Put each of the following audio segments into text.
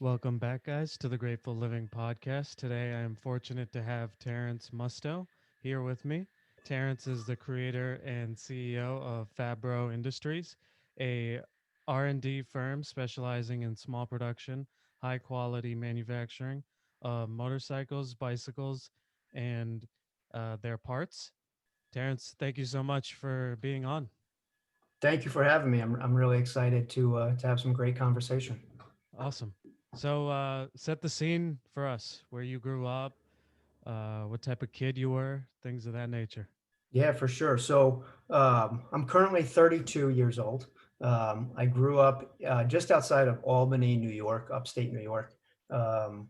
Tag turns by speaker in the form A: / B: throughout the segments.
A: Welcome back, guys, to the Grateful Living podcast. Today, I am fortunate to have Terence Musto here with me. Terence is the creator and CEO of Fabbro Industries, a R&D firm specializing in small production, high quality manufacturing of motorcycles, bicycles, and their parts. Terence, thank you so much for being on.
B: Thank you for having me. I'm really excited to have some great conversation.
A: Awesome. So, set the scene for us, where you grew up, what type of kid you were, things of that nature.
B: Yeah, for sure. I'm currently 32 years old. I grew up just outside of Albany, New York, upstate New York. Um,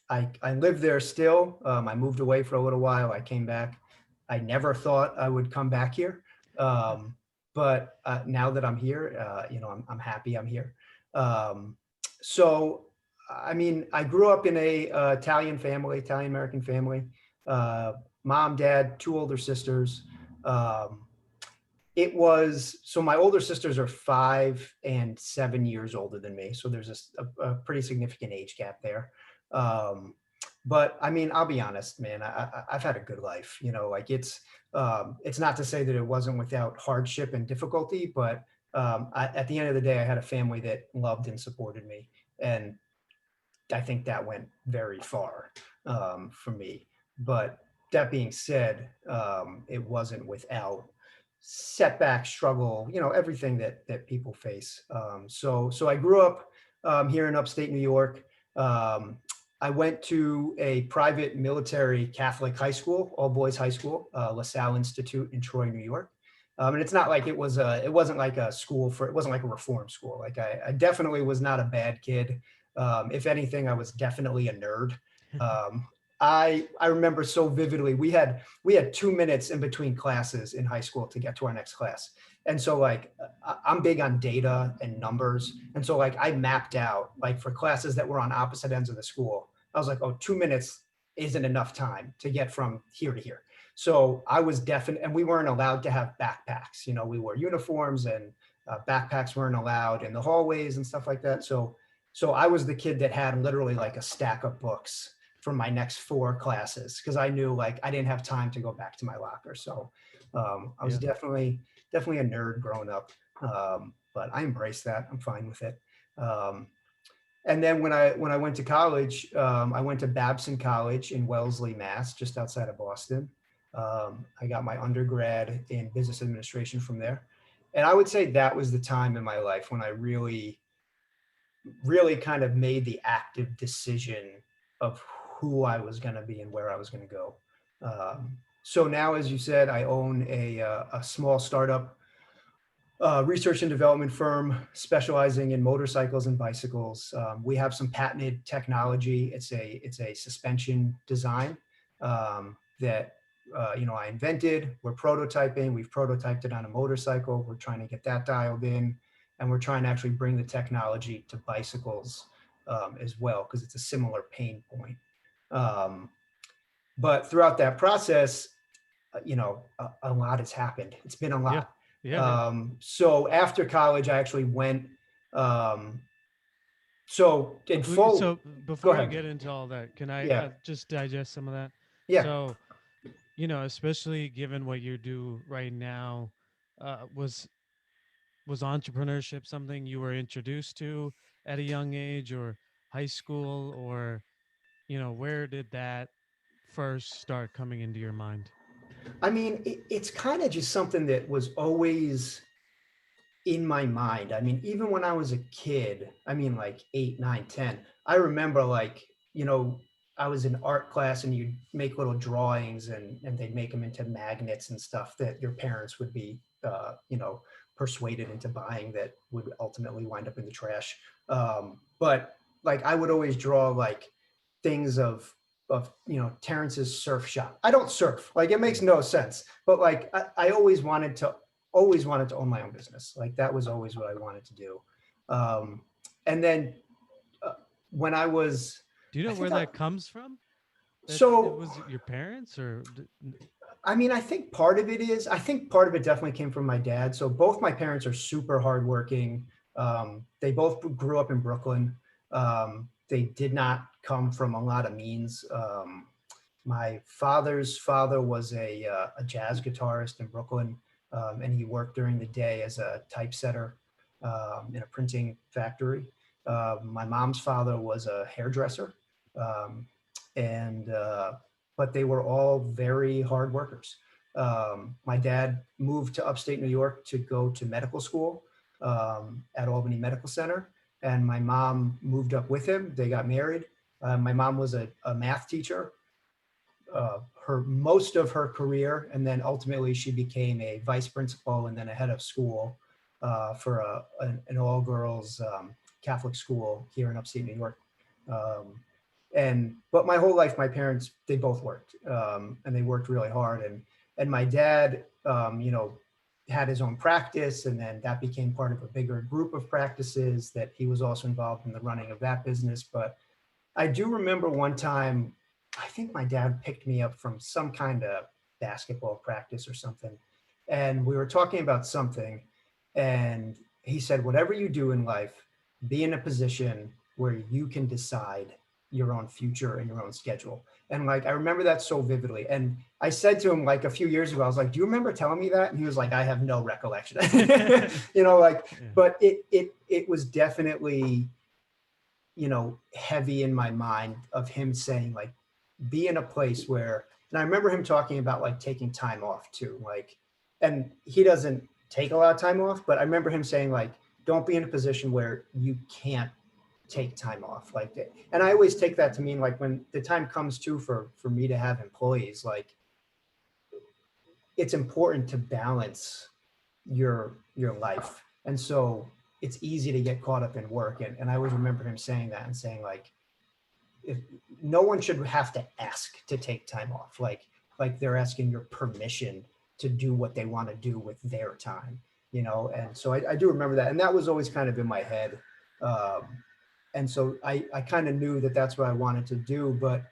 B: I live there still. I moved away for a little while. I came back. I never thought I would come back here. Um, but now that I'm here, I'm happy I'm here. Um, so, I mean, I grew up in a Italian family, Italian American family. Uh, Mom, dad, two older sisters. Um, it was so my older sisters are 5 and 7 years older than me, so there's a pretty significant age gap there. Um, but I mean, I'll be honest, man. I've had a good life. Like it's not to say that it wasn't without hardship and difficulty, but at the end of the day, I had a family that loved and supported me, and I think that went very far for me. But that being said, it wasn't without setback, struggle, everything that people face. So I grew up here in upstate New York. Um, I went to a private military Catholic high school, all boys high school, LaSalle Institute in Troy, New York. And it's not like it wasn't like a school it wasn't like a reform school. Like I definitely was not a bad kid. If anything, I was definitely a nerd. Um, I remember so vividly. We had 2 minutes in between classes in high school to get to our next class, and so like I'm big on data and numbers, and so like I mapped out like for classes that were on opposite ends of the school. I was like, oh, 2 minutes isn't enough time to get from here to here. So I was definitely, and we weren't allowed to have backpacks. We wore uniforms, and backpacks weren't allowed in the hallways and stuff like that. So I was the kid that had literally like a stack of books for my next 4 classes because I knew like I didn't have time to go back to my locker. So I was
A: Yeah.
B: definitely a nerd growing up, but I embraced that. I'm fine with it. Um, and then when I went to college, I went to Babson College in Wellesley, Mass, just outside of Boston. I got my undergrad in business administration from there, and I would say that was the time in my life when I really kind of made the active decision of who I was going to be and where I was going to go. So now, as you said, I own a small startup research and development firm specializing in motorcycles and bicycles. We have some patented technology. It's a suspension design that I invented. We're prototyping. We've prototyped it on a motorcycle. We're trying to get that dialed in, and we're trying to actually bring the technology to bicycles as well because it's a similar pain point. Um, but throughout that process, a lot has happened. It's been a
A: Yeah.
B: lot.
A: Yeah. Yeah.
B: So after college, I actually went. Um, so in full,
A: So
B: go
A: before you
B: ahead.
A: get into all that, can I
B: Yeah,
A: just digest some of that?
B: yeah.
A: So, especially given what you do right now, uh, was was entrepreneurship something you were introduced to at a young age, or high school, or where did that first start coming into your mind?
B: I mean, it's kind of just something that was always in my mind. I mean, even when I was a kid, I mean, like 8, 9, 10, I remember like, I was in art class and you'd make little drawings and they'd make them into magnets and stuff that your parents would be, persuaded into buying that would ultimately wind up in the trash. But like, I would always draw like things of Terrence's surf shop. I don't surf. Like it makes
A: Yeah.
B: no sense. But like I always wanted to own my own business. Like that was always what I wanted to do. And then uh, when I was,
A: Do you
B: I
A: know where
B: think
A: that comes from? That it
B: so.
A: was your parents, or
B: I mean, I think part of it is. I think part of it definitely came from my dad. So both my parents are super hardworking. They both grew up in Brooklyn. They did not come from a lot of means. My father's father was a jazz guitarist in Brooklyn, and he worked during the day as a typesetter in a printing factory. My mom's father was a hairdresser, um, and but they were all very hard workers. My dad moved to upstate New York to go to medical school at Albany Medical Center, and my mom moved up with him. They got married. My mom was a math teacher her most of her career, and then ultimately she became a vice principal and then a head of school for an all-girls Catholic school here in upstate New York. But my whole life, my parents, they both worked, and they worked really hard. And my dad, had his own practice, and then that became part of a bigger group of practices that he was also involved in the running of that business. But I do remember one time, I think my dad picked me up from some kind of basketball practice or something. And we were talking about something. And he said, whatever you do in life, be in a position where you can decide your own future and your own schedule. And like, I remember that so vividly. And I said to him like a few years ago, I was like, do you remember telling me that? And he was like, I have no recollection.
A: Yeah.
B: But it was definitely, heavy in my mind of him saying like, be in a place where, and I remember him talking about like taking time off too, like, and he doesn't take a lot of time off, but I remember him saying like, don't be in a position where you can't take time off like that. And I always take that to mean like when the time comes to for me to have employees, like it's important to balance your life. And so it's easy to get caught up in work. And I always remember him saying that and saying like, if no one should have to ask to take time off, like they're asking your permission to do what they want to do with their time, and so I do remember that, and that was always kind of in my head. And so I kind of knew that that's what I wanted to do, but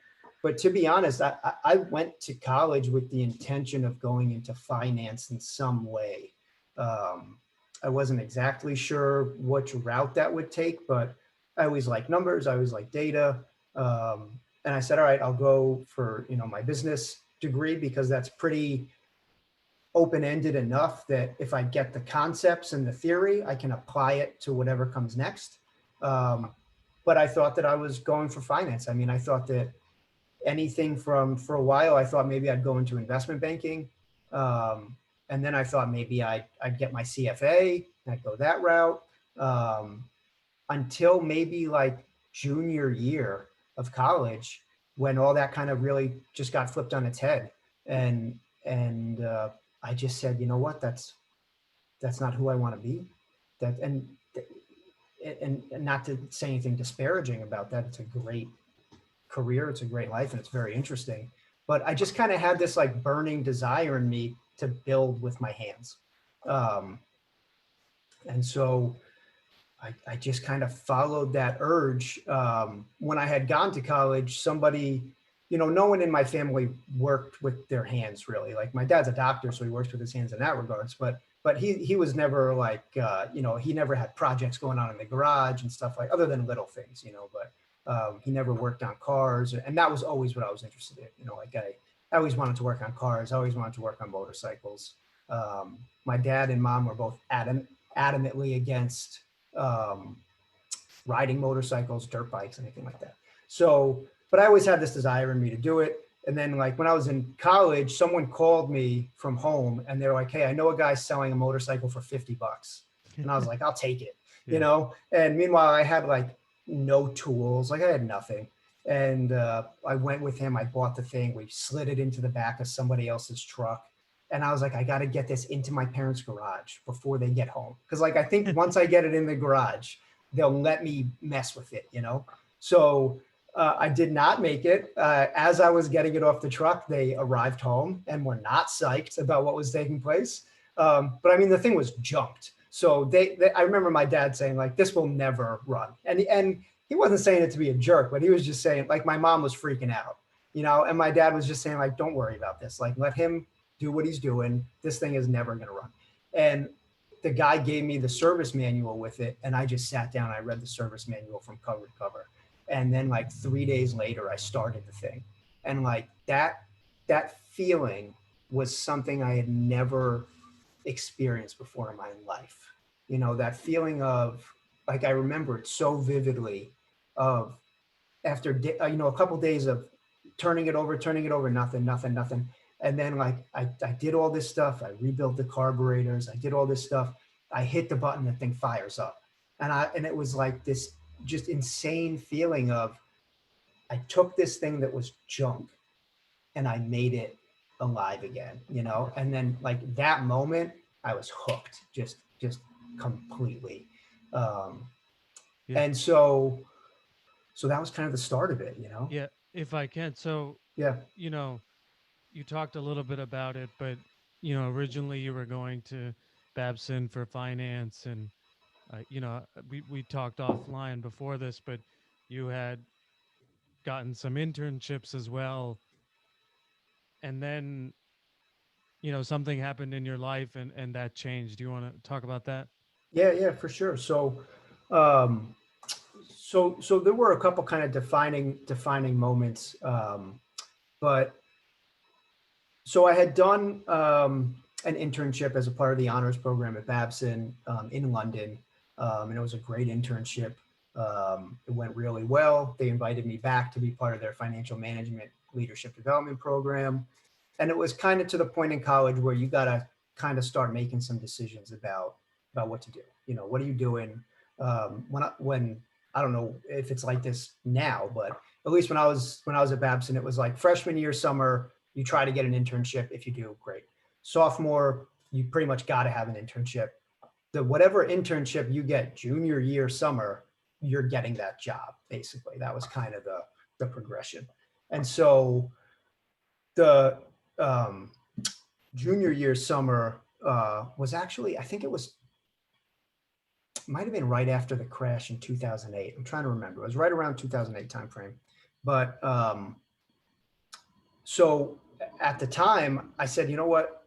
B: to be honest, I went to college with the intention of going into finance in some way. um, I wasn't exactly sure which route that would take, but I always like numbers, I always like data. And I said, all right, I'll go for my business degree because that's pretty open-ended enough that if I get the concepts and the theory, I can apply it to whatever comes next. Um, but I thought that I was going for finance. I mean, I thought that anything from for a while, I thought maybe I'd go into investment banking. And then I thought maybe I'd get my CFA and I'd go that route. Um, until maybe like junior year of college when all that kind of really just got flipped on its head. And I just said, you know what, that's not who I want to be. That and not to say anything disparaging about that. It's a great career, it's a great life, and it's very interesting. But I just kind of had this like burning desire in me to build with my hands. Um, and so I just kind of followed that urge. When I had gone to college, somebody, no one in my family worked with their hands really. Like my dad's a doctor, so he works with his hands in that regards. But he was never like, he never had projects going on in the garage and stuff like other than little things, But he never worked on cars, and that was always what I was interested in. Like I always wanted to work on cars. I always wanted to work on motorcycles. My dad and mom were both adamantly against um, riding motorcycles, dirt bikes, anything like that. So, but I always had this desire in me to do it. And then like when I was in college, someone called me from home and they're like, hey, I know a guy selling a motorcycle for $50. And I was like, I'll take it,
A: Yeah.
B: And meanwhile, I had like no tools, like I had nothing. And I went with him. I bought the thing. We slid it into the back of somebody else's truck. And I was like, I got to get this into my parents' garage before they get home. Because like, I think once I get it in the garage, they'll let me mess with it. So I did not make it. As I was getting it off the truck, they arrived home and were not psyched about what was taking place. But I mean, the thing was junked. So I remember my dad saying like, this will never run. And he wasn't saying it to be a jerk, but he was just saying like, my mom was freaking out, and my dad was just saying like, don't worry about this. Like, let him do what he's doing. This thing is never going to run. And the guy gave me the service manual with it, and I just sat down. I read the service manual from cover to cover, and then like 3 days later, I started the thing, and like that feeling was something I had never experienced before in my life. You know, that feeling of, like, I remember it so vividly, of after you know, a couple days of turning it over, nothing, nothing, nothing. And then like I did all this stuff. I rebuilt the carburetors. I did all this stuff. I hit the button, the thing fires up. And it was like this just insane feeling of, I took this thing that was junk and I made it alive again, you know? And then like that moment, I was hooked, just completely. Um,
A: Yeah.
B: and so that was kind of the start of it, you know?
A: Yeah. If I can. So,
B: Yeah.
A: you know, you talked a little bit about it, but, originally you were going to Babson for finance and, we talked offline before this, but you had gotten some internships as well. And then, something happened in your life and that changed. Do you want to talk about that?
B: Yeah, yeah, for sure. Um, so there were a couple kind of defining moments, but so I had done an internship as a part of the honors program at Babson in London, and it was a great internship. It went really well. They invited me back to be part of their financial management leadership development program, and it was kind of to the point in college where you got to kind of start making some decisions about what to do. You know, what are you doing? When I don't know if it's like this now, but at least when I was at Babson, it was like freshman year summer, you try to get an internship. If you do, great. Sophomore, you pretty much got to have an internship. The whatever internship you get junior year summer, you're getting that job. Basically, that was kind of the progression. And so the um, junior year summer was actually, I think it was, might have been right after the crash in 2008. I'm trying to remember. It was right around 2008 timeframe. But so at the time, I said, you know what?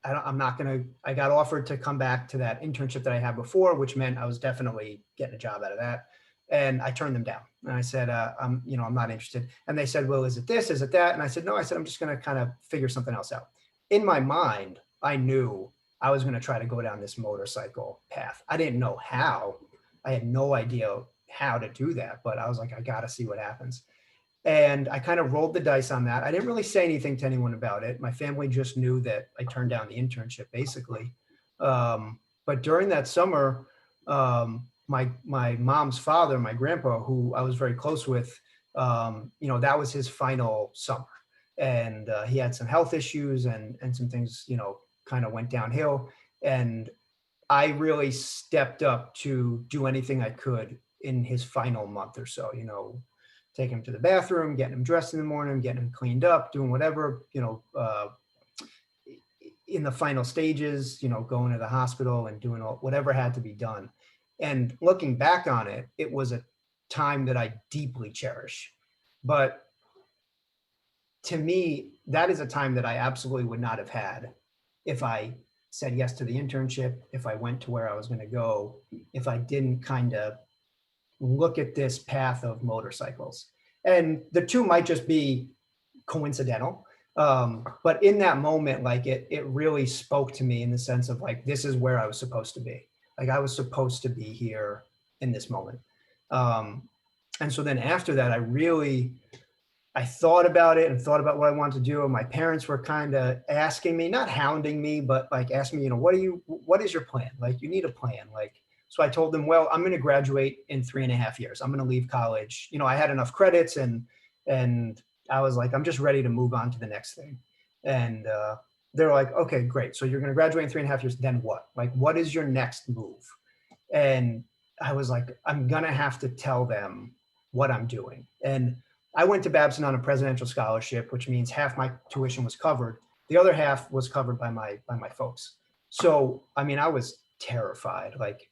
B: I'm not going to, I got offered to come back to that internship that I had before, which meant I was definitely getting a job out of that. And I turned them down. And I said, I'm not interested. And they said, well, is it this? Is it that? And I said, no, I said, I'm just going to kind of figure something else out. In my mind, I knew I was going to try to go down this motorcycle path. I didn't know how. I had no idea how to do that, but I was like, I got to see what happens. And I kind of rolled the dice on that. I didn't really say anything to anyone about it. My family just knew that I turned down the internship, basically. But during that summer, my mom's father, my grandpa, who I was very close with, that was his final summer, and he had some health issues and some things, kind of went downhill. And I really stepped up to do anything I could in his final month or so, taking him to the bathroom, getting him dressed in the morning, getting him cleaned up, doing whatever, in the final stages, going to the hospital and doing whatever had to be done. And looking back on it, it was a time that I deeply cherish. But to me, that is a time that I absolutely would not have had if I said yes to the internship, if I went to where I was going to go, if I didn't kind of look at this path of motorcycles. And the two might just be coincidental. But in that moment, like it really spoke to me in the sense of like, this is where I was supposed to be. Like I was supposed to be here in this moment. And so then after that, I thought about it and thought about what I wanted to do. And my parents were kind of asking me, not hounding me, but like asking me, what is your plan? Like you need a plan. Like, so I told them, well, I'm going to graduate in 3.5 years. I'm going to leave college. I had enough credits and I was like, I'm just ready to move on to the next thing. And they're like, okay, great. So you're going to graduate in 3.5 years. Then what? Like, what is your next move? And I was like, I'm going to have to tell them what I'm doing. And I went to Babson on a presidential scholarship, which means half my tuition was covered. The other half was covered by my folks. So, I mean, I was terrified. Like,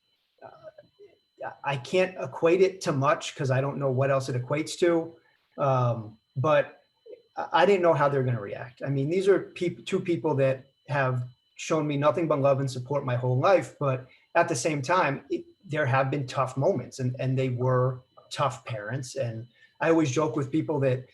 B: I can't equate it to much because I don't know what else it equates to. But I didn't know how they're going to react. I mean, these are two people that have shown me nothing but love and support my whole life. But at the same time, there have been tough moments, and they were tough parents. And I always joke with people that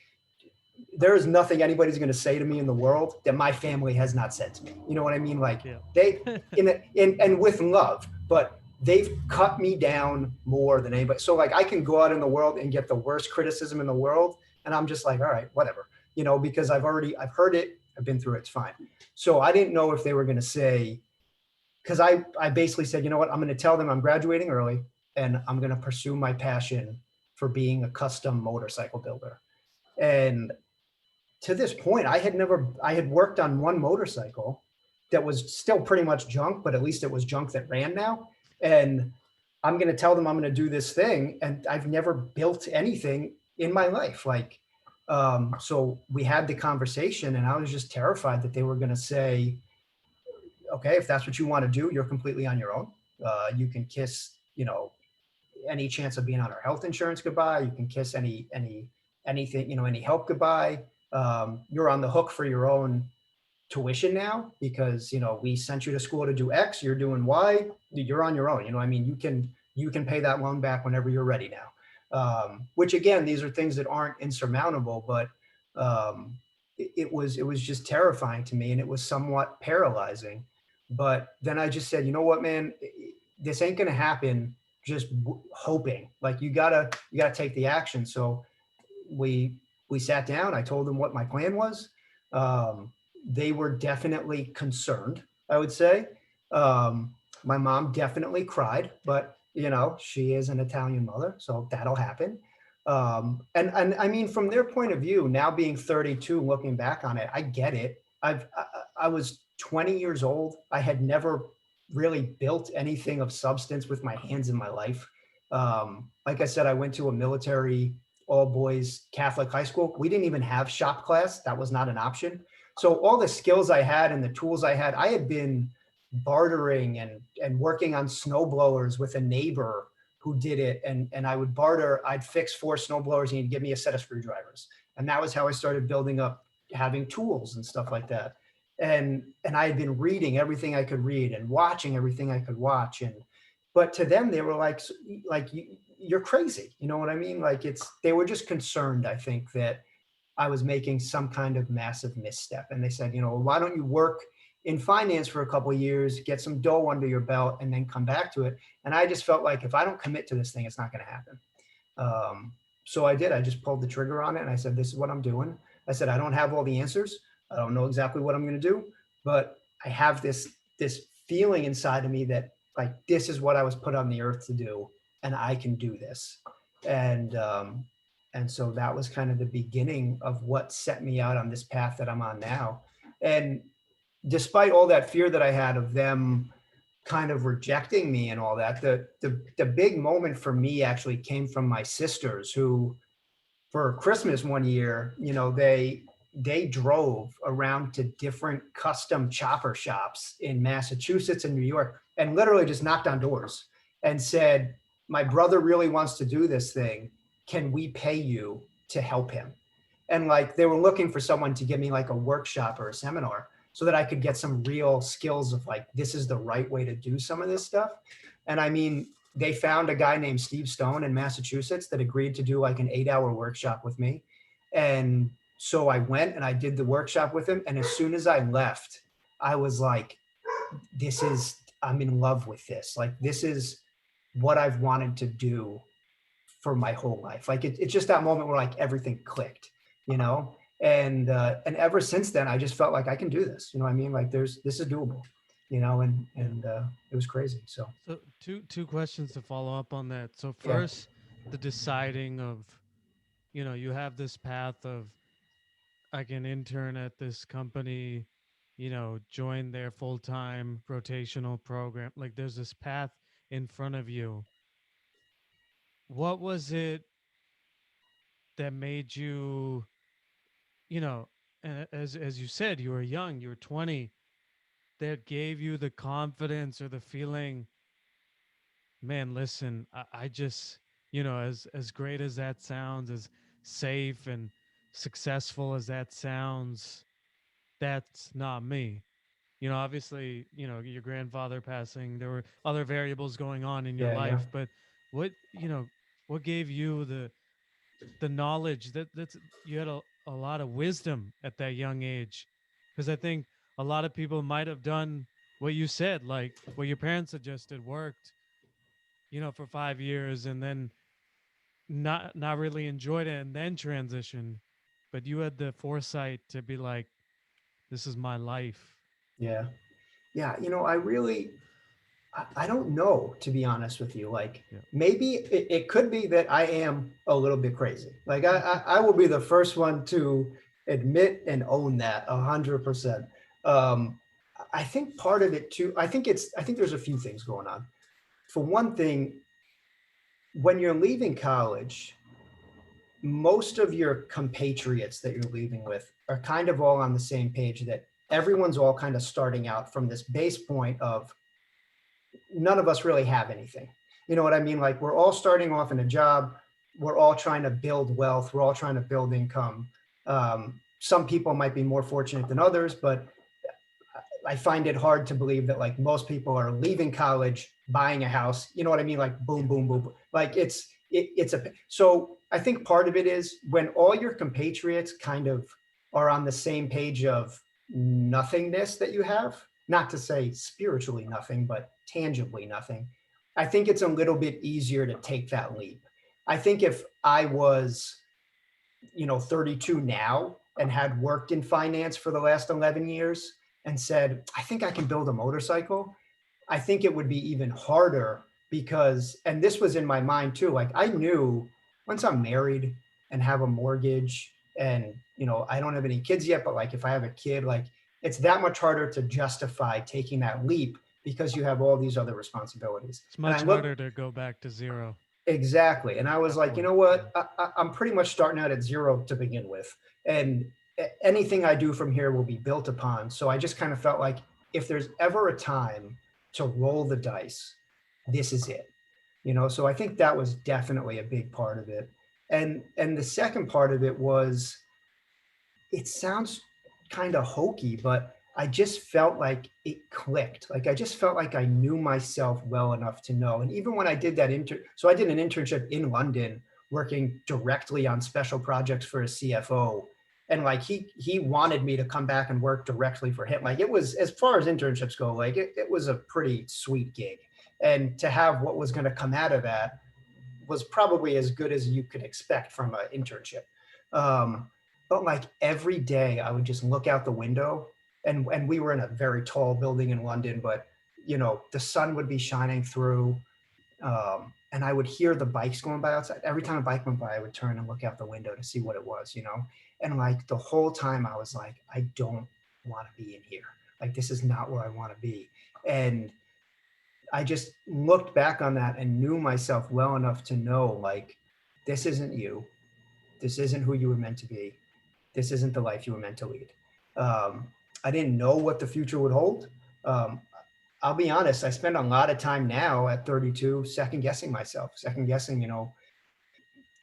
B: there is nothing anybody's going to say to me in the world that my family has not said to me. You know what I mean? Like
A: Yeah.
B: they, in and with love, but they've cut me down more than anybody. So like I can go out in the world and get the worst criticism in the world, and I'm just like, all right, whatever, because I've heard it, I've been through it, it's fine. So I didn't know if they were going to say, because I basically said, you know what, I'm going to tell them I'm graduating early and I'm going to pursue my passion for being a custom motorcycle builder. And to this point, I had worked on one motorcycle that was still pretty much junk, but at least it was junk that ran now. And I'm going to tell them I'm going to do this thing. And I've never built anything in my life. So we had the conversation, and I was just terrified that they were going to say, okay, if that's what you want to do, you're completely on your own. You can kiss, any chance of being on our health insurance goodbye. You can kiss anything, any help goodbye. You're on the hook for your own tuition now because we sent you to school to do X. You're doing Y. You're on your own. I mean, you can pay that loan back whenever you're ready now. Which again, these are things that aren't insurmountable, but it was just terrifying to me, and it was somewhat paralyzing. But then I just said, you know what, man, this ain't gonna happen just hoping. Like you gotta take the action. So we sat down. I told them what my plan was. They were definitely concerned, I would say. Um, my mom definitely cried, but she is an Italian mother, so that'll happen. And I mean, from their point of view, now being 32, looking back on it, I get it. I was 20 years old. I had never really built anything of substance with my hands in my life. Like I said, I went to a military all boys Catholic high school. We didn't even have shop class. That was not an option. So all the skills I had and the tools I had been bartering and working on snow blowers with a neighbor who did it. And I would barter, I'd fix 4 snow blowers and he'd give me a set of screwdrivers. And that was how I started building up having tools and stuff like that. And I had been reading everything I could read and watching everything I could watch. But to them, they were like you're crazy. You know what I mean? They were just concerned, I think, that I was making some kind of massive misstep. And they said, why don't you work in finance for a couple of years, get some dough under your belt, and then come back to it. And I just felt like if I don't commit to this thing, it's not going to happen. So I did. I just pulled the trigger on it, and I said, this is what I'm doing. I said, I don't have all the answers. I don't know exactly what I'm going to do, but I have this feeling inside of me that like this is what I was put on the earth to do, and I can do this. And so that was kind of the beginning of what set me out on this path that I'm on now. And despite all that fear that I had of them kind of rejecting me and all that, the big moment for me actually came from my sisters who, for Christmas one year, they drove around to different custom chopper shops in Massachusetts and New York and literally just knocked on doors and said, my brother really wants to do this thing. Can we pay you to help him? And like they were looking for someone to give me like a workshop or a seminar so that I could get some real skills of like, this is the right way to do some of this stuff. And I mean, they found a guy named Steve Stone in Massachusetts that agreed to do like an 8-hour workshop with me. And so I went and I did the workshop with him. And as soon as I left, I was like, I'm in love with this. Like, this is what I've wanted to do for my whole life. Like it's just that moment where like everything clicked, you know? And ever since then, I just felt like I can do this. You know what I mean? Like this is doable,
A: Yeah.
B: and it was crazy. So
A: So two questions to follow up on that. So
B: yeah.
A: first, the deciding of, you have this path of I can intern at this company, join their full-time rotational program. Like there's this path in front of you. What was it that made you, you know, as you said, you were young, you were 20, that gave you the confidence or the feeling, man, listen, I just, as great as that sounds, as safe and successful as that sounds, that's not me. Obviously, your grandfather passing, there were other variables going on in your
B: Yeah, yeah,
A: life, but what, what gave you the knowledge that's you had a lot of wisdom at that young age? Because I think a lot of people might have done what you said, like what your parents suggested, worked, for 5 years and then not really enjoyed it and then transitioned. But you had the foresight to be like, this is my life.
B: yeah, yeah. I really, I don't know, to be honest with you. Like,
A: Yeah.
B: maybe it could be that I am a little bit crazy. Like, I will be the first one to admit and own that 100%. Um, I think part of it too, I think there's a few things going on. For one thing, when you're leaving college, most of your compatriots that you're leaving with are kind of all on the same page, that everyone's all kind of starting out from this base point of none of us really have anything. You know what I mean? Like, we're all starting off in a job. We're all trying to build wealth. We're all trying to build income. Some people might be more fortunate than others, but I find it hard to believe that like most people are leaving college, buying a house. You know what I mean? Like boom, boom, boom. Like it's a so I think part of it is when all your compatriots kind of are on the same page of nothingness that you have, not to say spiritually nothing, but tangibly nothing. I think it's a little bit easier to take that leap. I think if I was 32 now and had worked in finance for the last 11 years and said, I think I can build a motorcycle, I think it would be even harder because, and this was in my mind too, like I knew once I'm married and have a mortgage and, I don't have any kids yet, but like if I have a kid, like it's that much harder to justify taking that leap because you have all these other responsibilities.
A: It's
B: And I
A: much
B: look
A: harder to go back to zero
B: Exactly. And
A: at
B: I was
A: that
B: like, you
A: point.
B: know
A: Yeah.
B: what? I'm pretty much starting out at zero to begin with. And anything I do from here will be built upon. So I just kind of felt like if there's ever a time to roll the dice, this is it. So I think that was definitely a big part of it. And the second part of it was, it sounds kind of hokey, but I just felt like it clicked. Like I just felt like I knew myself well enough to know. And even when I did that so I did an internship in London working directly on special projects for a CFO. And like he wanted me to come back and work directly for him. Like it was, as far as internships go, like it was a pretty sweet gig. And to have what was going to come out of that was probably as good as you could expect from an internship. Um, but like every day I would just look out the window, and we were in a very tall building in London, but the sun would be shining through, and I would hear the bikes going by outside. Every time a bike went by, I would turn and look out the window to see what it was, and like the whole time I was like, I don't want to be in here. Like this is not where I want to be. And I just looked back on that and knew myself well enough to know, like, this isn't you. This isn't who you were meant to be. This isn't the life you were meant to lead. Um, I didn't know what the future would hold. Um, I'll be honest, I spend a lot of time now at 32 second guessing myself, second guessing,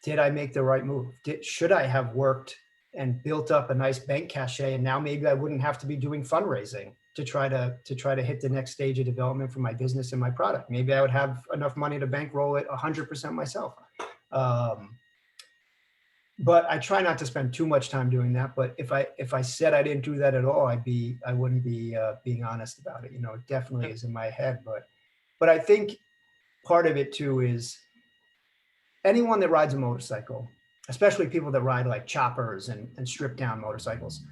B: did I make the right move? Should I have worked and built up a nice bank cachet, and now maybe I wouldn't have to be doing fundraising to try to hit the next stage of development for my business and my product. Maybe I would have enough money to bankroll it 100% myself. Um, but I try not to spend too much time doing that. But if I said I didn't do that at all, I wouldn't be being honest about it. It definitely
A: Yeah.
B: is in my head. But I think part of it too is anyone that rides a motorcycle, especially people that ride like choppers and stripped down motorcycles,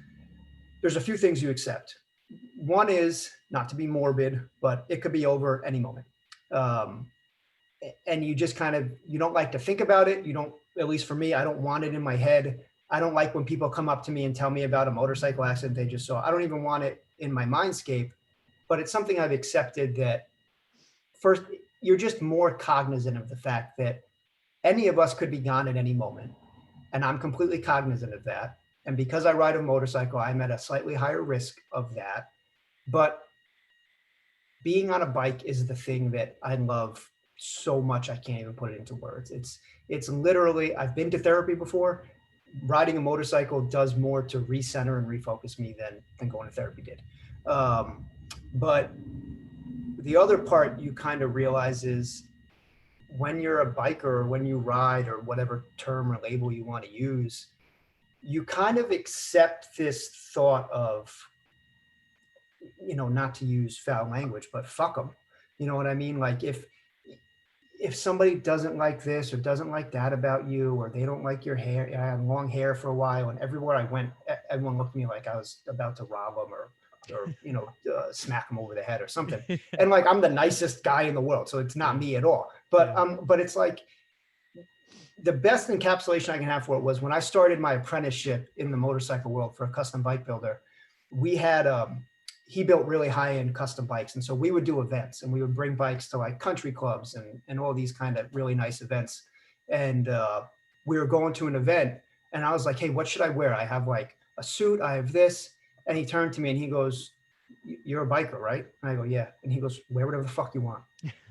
B: there's a few things you accept. One is not to be morbid, but it could be over any moment. Um, and you just kind of, you don't like to think about it. You don't, at least for me, I don't want it in my head. I don't like when people come up to me and tell me about a motorcycle accident they just saw. I don't even want it in my mindscape, but it's something I've accepted that first, you're just more cognizant of the fact that any of us could be gone at any moment. And I'm completely cognizant of that. And because I ride a motorcycle, I'm at a slightly higher risk of that. But being on a bike is the thing that I love so much I can't even put it into words. It's literally, I've been to therapy before. Riding a motorcycle does more to recenter and refocus me than going to therapy did. But the other part you kind of realize is when you're a biker or when you ride or whatever term or label you want to use, you kind of accept this thought of, not to use foul language, but fuck them. You know what I mean? Like if somebody doesn't like this or doesn't like that about you, or they don't like your hair. I had long hair for a while, and everywhere I went, everyone looked at me like I was about to rob them or smack them over the head or something.
A: Yeah.
B: And like I'm the nicest guy in the world, so it's not
A: Yeah.
B: me at all.
A: Yeah.
B: But it's like the best encapsulation I can have for it was when I started my apprenticeship in the motorcycle world for a custom bike builder. We had he built really high end custom bikes, and so we would do events, and we would bring bikes to like country clubs and all these kind of really nice events. And we were going to an event, and I was like, "Hey, what should I wear? I have like a suit, I have this." And he turned to me and he goes, "You're a biker, right?" And I go, "Yeah." And he goes, "Wear whatever the fuck you want."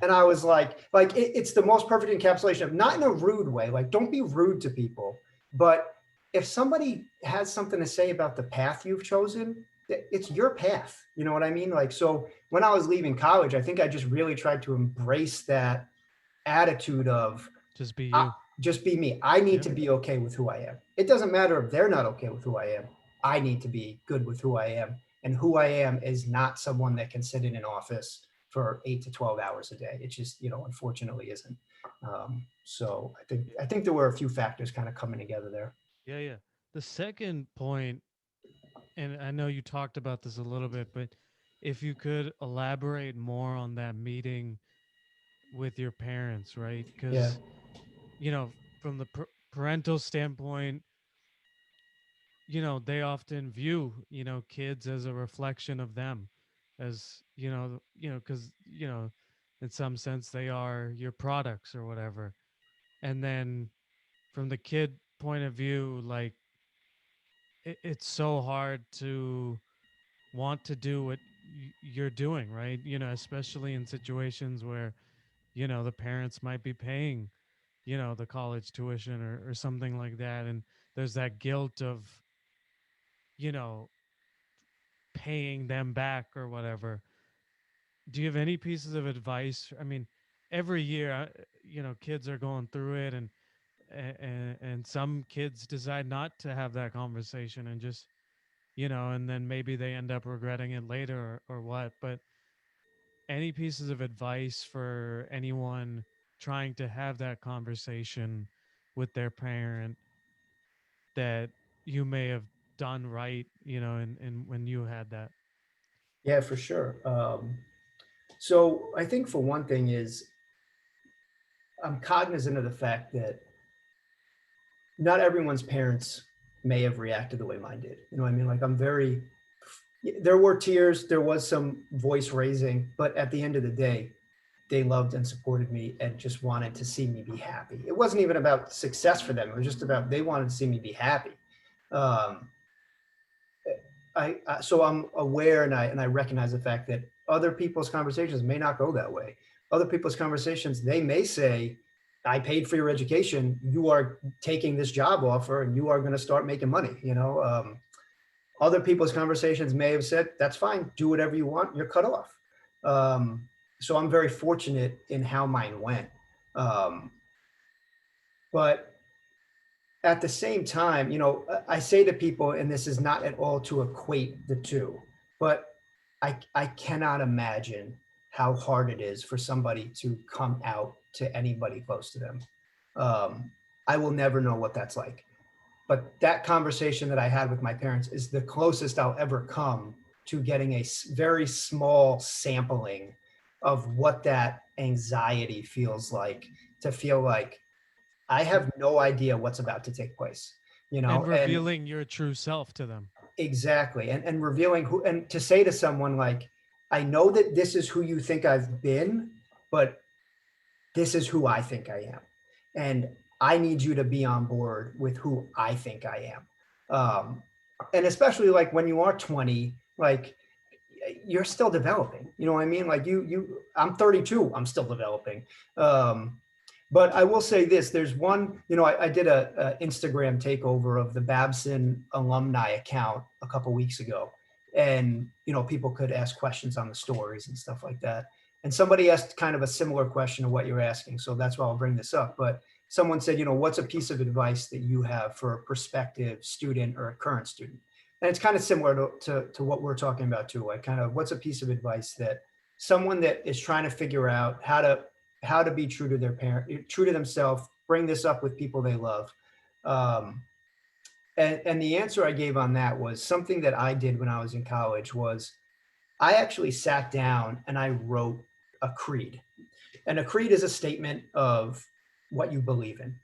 B: And I was like it's the most perfect encapsulation of, not in a rude way, like don't be rude to people, but if somebody has something to say about the path you've chosen, it's your path. You know what I mean? Like, so when I was leaving college, I think I just really tried to embrace that attitude of,
A: Just be
B: I,
A: you.
B: just be me. I need
A: Yeah.
B: to be okay with who I am. It doesn't matter if they're not okay with who I am. I need to be good with who I am. And who I am is not someone that can sit in an office for 8 to 12 hours a day. It just, unfortunately isn't. So I think there were a few factors kind of coming together there.
A: Yeah. Yeah. The second point, and I know you talked about this a little bit, but if you could elaborate more on that meeting with your parents, right?
B: Yeah.
A: Because, from the parental standpoint, they often view, kids as a reflection of them, as, because, in some sense they are your products or whatever. And then from the kid point of view, like, it's so hard to want to do what you're doing, right? Especially in situations where, the parents might be paying, the college tuition or something like that. And there's that guilt of, you know, paying them back or whatever. Do you have any pieces of advice? I mean, every year, kids are going through it, and some kids decide not to have that conversation and just, and then maybe they end up regretting it later or what. But any pieces of advice for anyone trying to have that conversation with their parent that you may have done right, and when you had that?
B: Yeah, for sure. So I think for one thing is I'm cognizant of the fact that not everyone's parents may have reacted the way mine did. You know what I mean? Like there were tears, there was some voice raising, but at the end of the day, they loved and supported me and just wanted to see me be happy. It wasn't even about success for them. It was just about, they wanted to see me be happy. Um, so I'm aware, and I recognize the fact that other people's conversations may not go that way. Other people's conversations, they may say, "I paid for your education. You are taking this job offer, and you are going to start making money." Other people's conversations may have said, "That's fine. Do whatever you want. You're cut off." So I'm very fortunate in how mine went. Um, but at the same time, I say to people, and this is not at all to equate the two, but I cannot imagine how hard it is for somebody to come out to anybody close to them. Um, I will never know what that's like. But that conversation that I had with my parents is the closest I'll ever come to getting a very small sampling of what that anxiety feels like, to feel like I
A: And
B: have no idea what's about to take place,
A: and
B: and
A: revealing your true self to them.
B: exactly. And revealing who, and to say to someone like, I know that this is who you think I've been, but this is who I think I am. And I need you to be on board with who I think I am. And especially like when you are 20, like you're still developing, you know what I mean? Like I'm 32, I'm still developing. Um, but I will say this, there's one, I did a Instagram takeover of the Babson alumni account a couple weeks ago. and people could ask questions on the stories and stuff like that. And somebody asked kind of a similar question of what you're asking, so that's why I'll bring this up. But someone said, what's a piece of advice that you have for a prospective student or a current student? And it's kind of similar to what we're talking about too. Like, kind of, what's a piece of advice that someone that is trying to figure out how to be true to their parent, true to themselves, bring this up with people they love. um, and the answer I gave on that was something that I did when I was in college. Was I actually sat down and I wrote a creed. And a creed is a statement of what you believe in.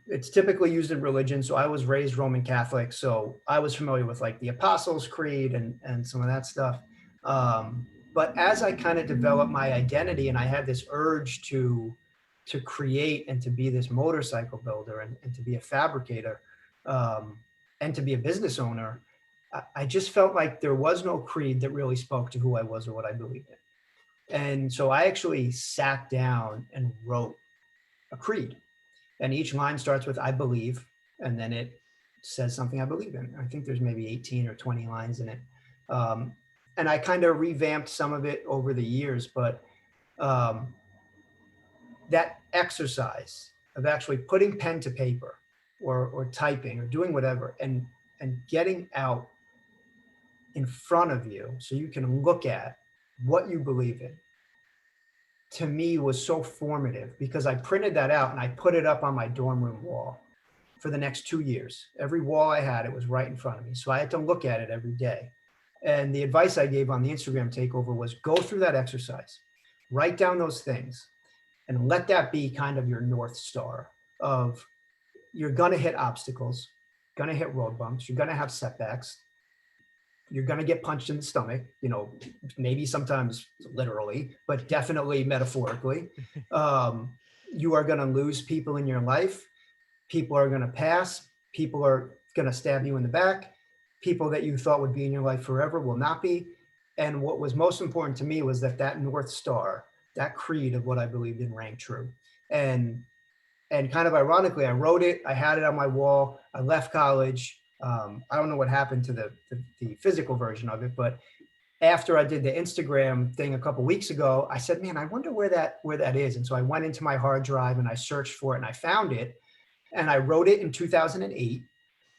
B: It's typically used in religion. So I was raised Roman Catholic, so I was familiar with like the Apostles' Creed and some of that stuff. But as I kind of developed my identity and I had this urge to create and to be this motorcycle builder and to be a fabricator, um, and to be a business owner, I just felt like there was no creed that really spoke to who I was or what I believed in. And so I actually sat down and wrote a creed. And each line starts with "I believe," and then it says something I believe in. I think there's maybe 18 or 20 lines in it. Um, and I kind of revamped some of it over the years, but um, that exercise of actually putting pen to paper, or typing or doing whatever, and getting out in front of you so you can look at what you believe in, to me was so formative, because I printed that out and I put it up on my dorm room wall for the next 2 years. Every wall I had, it was right in front of me. So I had to look at it every day. And the advice I gave on the Instagram takeover was go through that exercise, write down those things, and let that be kind of your North Star of, you're going to hit obstacles, going to hit road bumps, you're going to have setbacks, you're going to get punched in the stomach, maybe sometimes literally, but definitely metaphorically. Um, you are going to lose people in your life. People are going to pass. People are going to stab you in the back. People that you thought would be in your life forever will not be. And what was most important to me was that North Star, that creed of what I believed in, rang true. And and kind of ironically, I wrote it. I had it on my wall. I left college. I don't know what happened to the physical version of it, but after I did the Instagram thing a couple weeks ago, I said, "Man, I wonder where that is." And so I went into my hard drive and I searched for it and I found it. And I wrote it in 2008.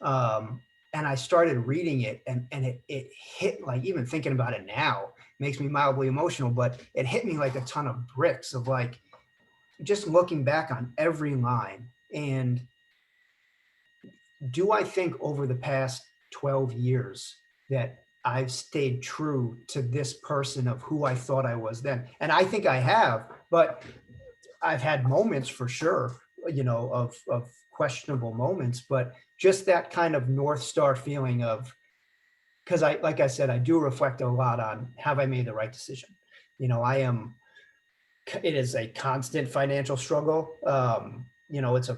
B: Um, and I started reading it, and it hit, like, even thinking about it now makes me mildly emotional, but it hit me like a ton of bricks of, like, just looking back on every line. And do I think over the past 12 years that I've stayed true to this person of who I thought I was then? And I think I have, but I've had moments for sure, of questionable moments, but just that kind of North Star feeling of, because like I said, I do reflect a lot on, have I made the right decision? I am, it is a constant financial struggle. It's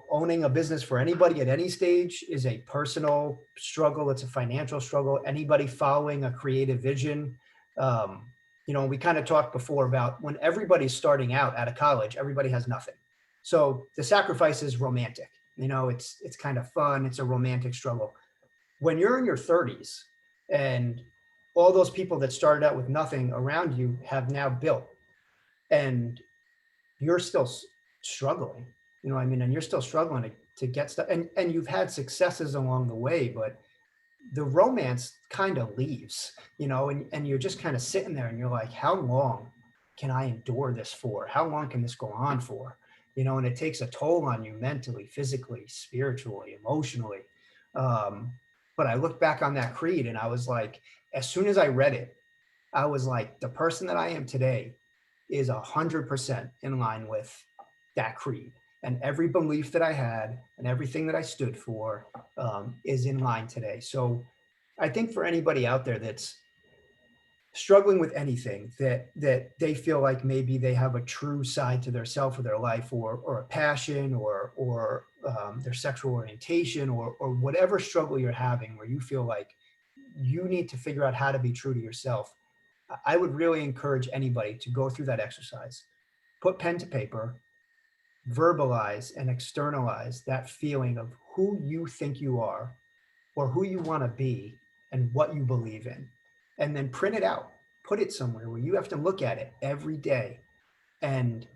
B: owning a business for anybody at any stage is a personal struggle. It's a financial struggle. Anybody following a creative vision. Um, we kind of talked before about when everybody's starting out of college, everybody has nothing. So the sacrifice is romantic. It's kind of fun. It's a romantic struggle. When you're in your 30s and all those people that started out with nothing around you have now built, and you're still struggling, what I mean? And you're still struggling to get stuff, and you've had successes along the way, but the romance kind of leaves, and you're just kind of sitting there and you're like, how long can I endure this for? How long can this go on for? And it takes a toll on you mentally, physically, spiritually, emotionally. Um, but I look back on that creed and I was like, as soon as I read it, I was like, the person that I am today is 100% in line with that creed. And every belief that I had and everything that I stood for, is in line today. So I think for anybody out there that's struggling with anything, that they feel like maybe they have a true side to their self or their life, or a passion, or their sexual orientation, or whatever struggle you're having, where you feel like you need to figure out how to be true to yourself, I would really encourage anybody to go through that exercise, put pen to paper, verbalize and externalize that feeling of who you think you are or who you want to be, and what you believe in, and then print it out, put it somewhere where you have to look at it every day. And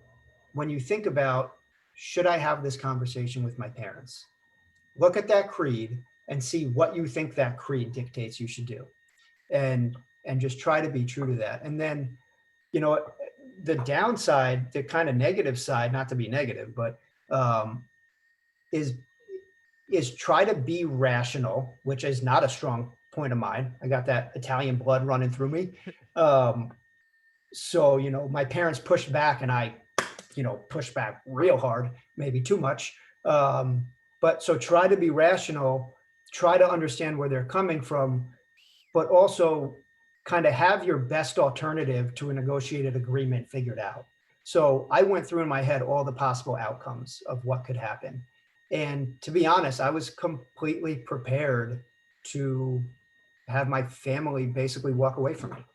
B: when you think about, should I have this conversation with my parents? Look at that creed and see what you think that creed dictates you should do. And and just try to be true to that. And then, you know, the downside, the kind of negative side, not to be negative, but um, is try to be rational, which is not a strong point of mine. I got that Italian blood running through me. Um, so, my parents pushed back and I, pushed back real hard, maybe too much. Um, but so try to be rational, try to understand where they're coming from, but also kind of have your best alternative to a negotiated agreement figured out. So I went through in my head all the possible outcomes of what could happen. And to be honest, I was completely prepared to have my family basically walk away from me.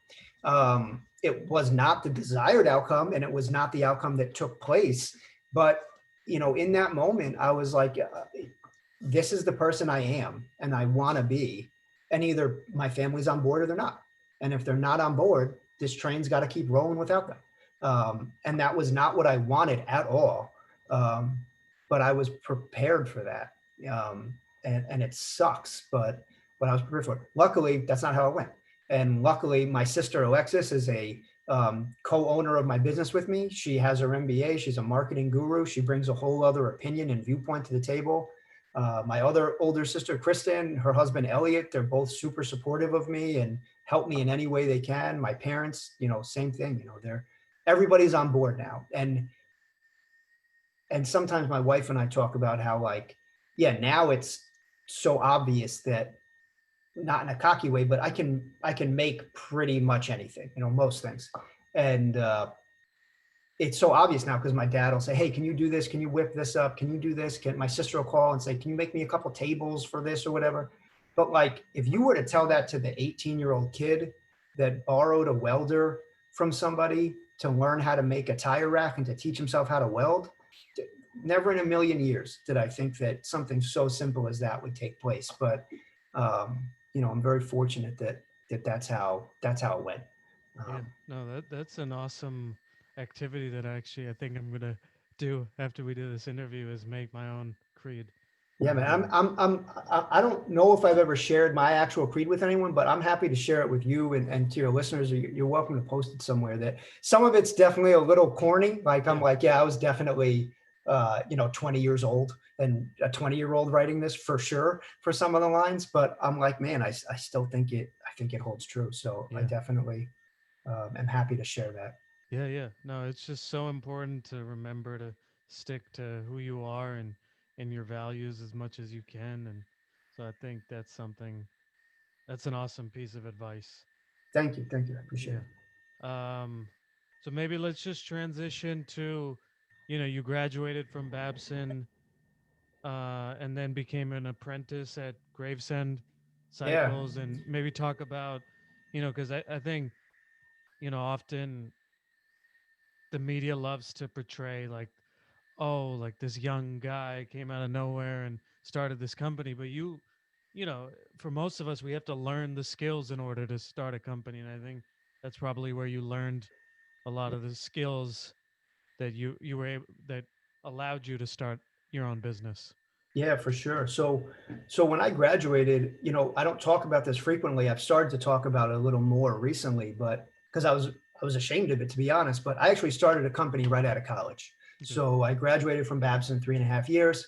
B: It was not the desired outcome, and it was not the outcome that took place. But in that moment, I was like, "This is the person I am, and I want to be." And either my family's on board or they're not. And if they're not on board, this train's got to keep rolling without them. And that was not what I wanted at all. Um, but I was prepared for that. And it sucks, but I was prepared for it. Luckily, that's not how it went. And luckily, my sister Alexis is a co-owner of my business with me. She has her MBA. She's a marketing guru. She brings a whole other opinion and viewpoint to the table. My other older sister, Kristen, her husband, Elliot, they're both super supportive of me and help me in any way they can. My parents, same thing, everybody's on board now. And sometimes my wife and I talk about how, like, yeah, now it's so obvious that, not in a cocky way, but I can make pretty much anything, most things. And it's so obvious now because my dad will say, "Hey, can you do this? Can you whip this up? Can you do this?" My sister will call and say, "Can you make me a couple tables for this or whatever?" But like, if you were to tell that to the 18-year-old kid that borrowed a welder from somebody to learn how to make a tire rack and to teach himself how to weld, never in a million years did I think that something so simple as that would take place. But I'm very fortunate that's how it went.
A: Yeah,
B: Um,
A: no, that's an awesome activity that actually I think I'm gonna do after we do this interview is make my own creed.
B: Yeah, man.
A: Um,
B: I don't know if I've ever shared my actual creed with anyone, but I'm happy to share it with you and to your listeners. You're welcome to post it somewhere. That some of it's definitely a little corny. Like, I'm
A: yeah,
B: like, yeah, I was definitely, 20 years old and a 20-year-old writing this for sure for some of the lines. But I'm like, man, I still think it holds true. So I
A: yeah,
B: definitely am happy to share that.
A: yeah, yeah. No, it's just so important to remember to stick to who you are and your values as much as you can. And so I think that's something that's an awesome piece of advice.
B: Thank you, thank you. I appreciate
A: Yeah.
B: it.
A: Um, so maybe let's just transition to, you graduated from Babson, and then became an apprentice at Gravesend
B: Yeah,
A: Cycles, and maybe talk about, because I think, often the media loves to portray like, oh, like this young guy came out of nowhere and started this company, but for most of us, we have to learn the skills in order to start a company, and I think that's probably where you learned a lot of the skills that you were able that allowed you to start your own business.
B: yeah, for sure. So when I graduated, I don't talk about this frequently. I've started to talk about it a little more recently, but because I was ashamed of it, to be honest. But I actually started a company right out of college.
A: Okay.
B: So I graduated from Babson 3.5 years.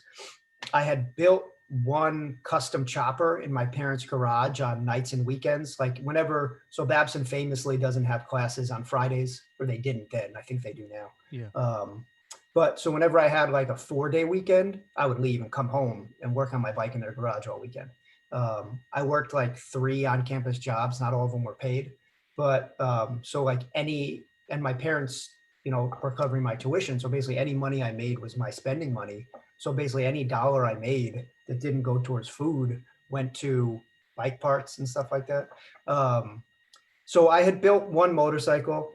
B: I had built one custom chopper in my parents' garage on nights and weekends. Like, whenever, so Babson famously doesn't have classes on Fridays, or they didn't then. I think they do now.
A: Yeah.
B: But so whenever I had like a 4-day weekend, I would leave and come home and work on my bike in their garage all weekend. I worked like 3 on-campus jobs. Not all of them were paid, but so like and my parents, were covering my tuition. So basically, any money I made was my spending money. So basically, any dollar I made that didn't go towards food went to bike parts and stuff like that. Um, so I had built one motorcycle.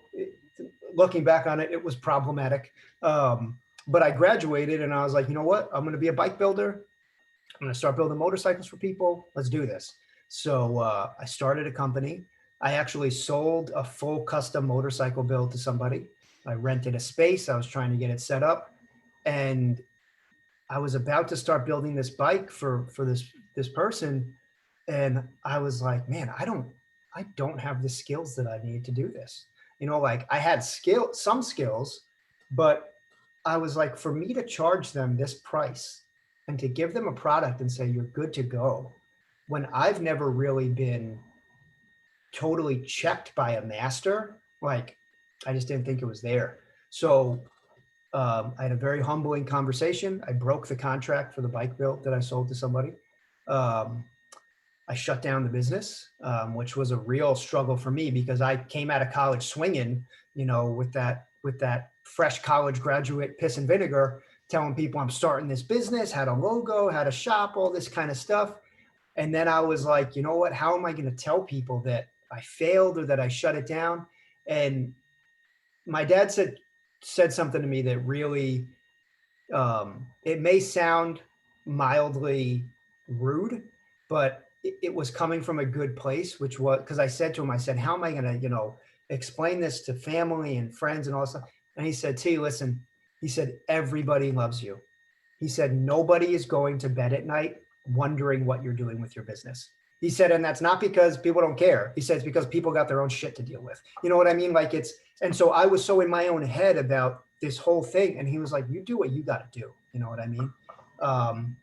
B: Looking back on it, it was problematic. But I graduated and I was like, you know what? I'm going to be a bike builder. I'm going to start building motorcycles for people. Let's do this. So I started a company. I actually sold a full custom motorcycle build to somebody. I rented a space. I was trying to get it set up, and I was about to start building this bike for this person, and I was like, man, I don't have the skills that I need to do this. Like I had some skills, but I was like, for me to charge them this price and to give them a product and say you're good to go, when I've never really been totally checked by a master, like I just didn't think it was there. So I had a very humbling conversation. I broke the contract for the bike build that I sold to somebody. Um, I shut down the business, which was a real struggle for me because I came out of college swinging, with that fresh college graduate piss and vinegar, telling people I'm starting this business, had a logo, had a shop, all this kind of stuff. And then I was like, you know what? How am I going to tell people that I failed or that I shut it down? And my dad said something to me that really, it may sound mildly rude, but it was coming from a good place, which was because I said to him, I said, how am I going to, explain this to family and friends and all this stuff? And he said, T, listen, he said, everybody loves you. He said, nobody is going to bed at night wondering what you're doing with your business. He said, and that's not because people don't care. He said, it's because people got their own shit to deal with. You know what I mean? Like and so I was so in my own head about this whole thing. And he was like, you do what you got to do. You know what I mean? Um,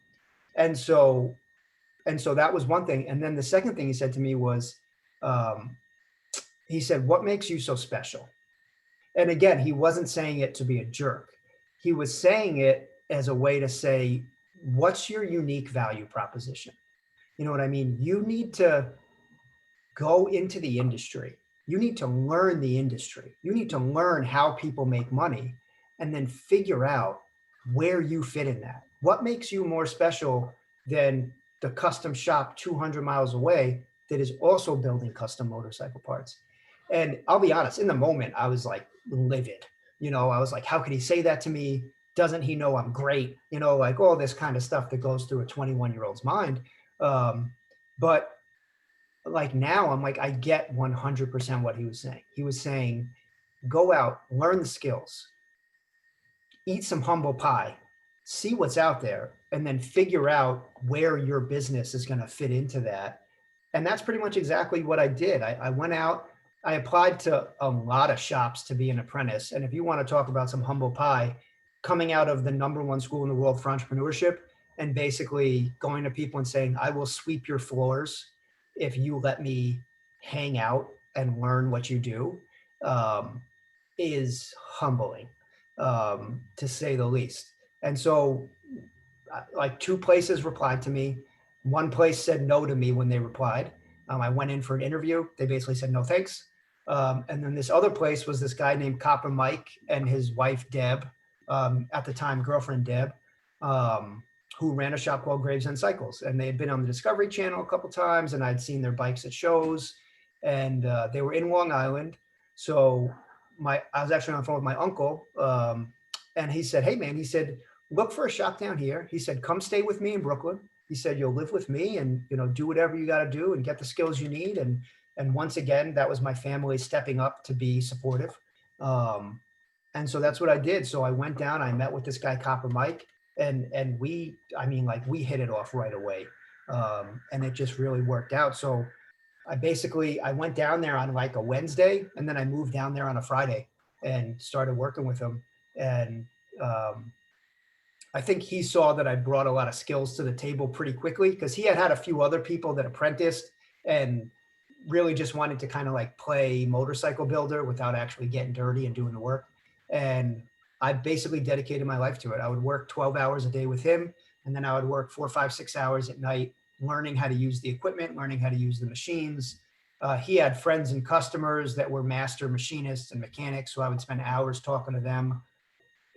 B: and so, and so that was one thing. And then the second thing he said to me was, um, he said, what makes you so special? And again, he wasn't saying it to be a jerk. He was saying it as a way to say, what's your unique value proposition? You know what I mean? You need to go into the industry. You need to learn the industry. You need to learn how people make money and then figure out where you fit in that. What makes you more special than the custom shop 200 miles away that is also building custom motorcycle parts? And I'll be honest, in the moment, I was like livid. I was like, how could he say that to me? Doesn't he know I'm great? Like all this kind of stuff that goes through a 21-year-old's mind. Um, but like now I'm like, I get 100% what he was saying. He was saying, go out, learn the skills, eat some humble pie, see what's out there, and then figure out where your business is going to fit into that. And that's pretty much exactly what I did. I went out, I applied to a lot of shops to be an apprentice. And if you want to talk about some humble pie, coming out of the number one school in the world for entrepreneurship and basically going to people and saying, I will sweep your floors if you let me hang out and learn what you do, um, is humbling, to say the least. And so, like two places replied to me. One place said no to me when they replied. I went in for an interview. They basically said no thanks. And then this other place was this guy named Copper Mike and his wife Deb, at the time girlfriend Deb, who ran a shop called Gravesend Cycles. And they had been on the Discovery Channel a couple times, and I'd seen their bikes at shows. And they were in Long Island. So I was actually on the phone with my uncle, and he said, "Hey man," he said, "look for a shop down here." He said, "Come stay with me in Brooklyn." He said, "You'll live with me, and do whatever you got to do and get the skills you need." And once again, that was my family stepping up to be supportive. Um, and so that's what I did. So I went down, I met with this guy, Copper Mike, and I mean, like we hit it off right away. And it just really worked out. So I went down there on like a Wednesday, and then I moved down there on a Friday and started working with him. And um, I think he saw that I brought a lot of skills to the table pretty quickly because he had a few other people that apprenticed and really just wanted to kind of like play motorcycle builder without actually getting dirty and doing the work. And I basically dedicated my life to it. I would work 12 hours a day with him, and then I would work 4, 5, 6 hours at night learning how to use the equipment, learning how to use the machines. He had friends and customers that were master machinists and mechanics, so I would spend hours talking to them,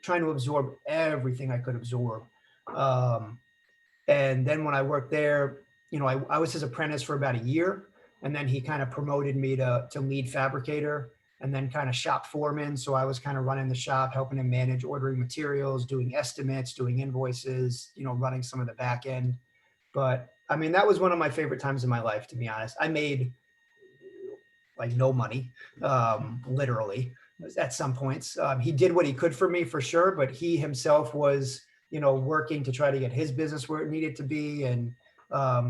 B: trying to absorb everything I could absorb. Um, and then when I worked there, I was his apprentice for about a year. And then he kind of promoted me to lead fabricator and then kind of shop foreman. So I was kind of running the shop, helping him manage ordering materials, doing estimates, doing invoices, running some of the back end. But I mean, that was one of my favorite times in my life, to be honest. I made like no money, literally at some points. He did what he could for me for sure, but he himself was, working to try to get his business where it needed to be. And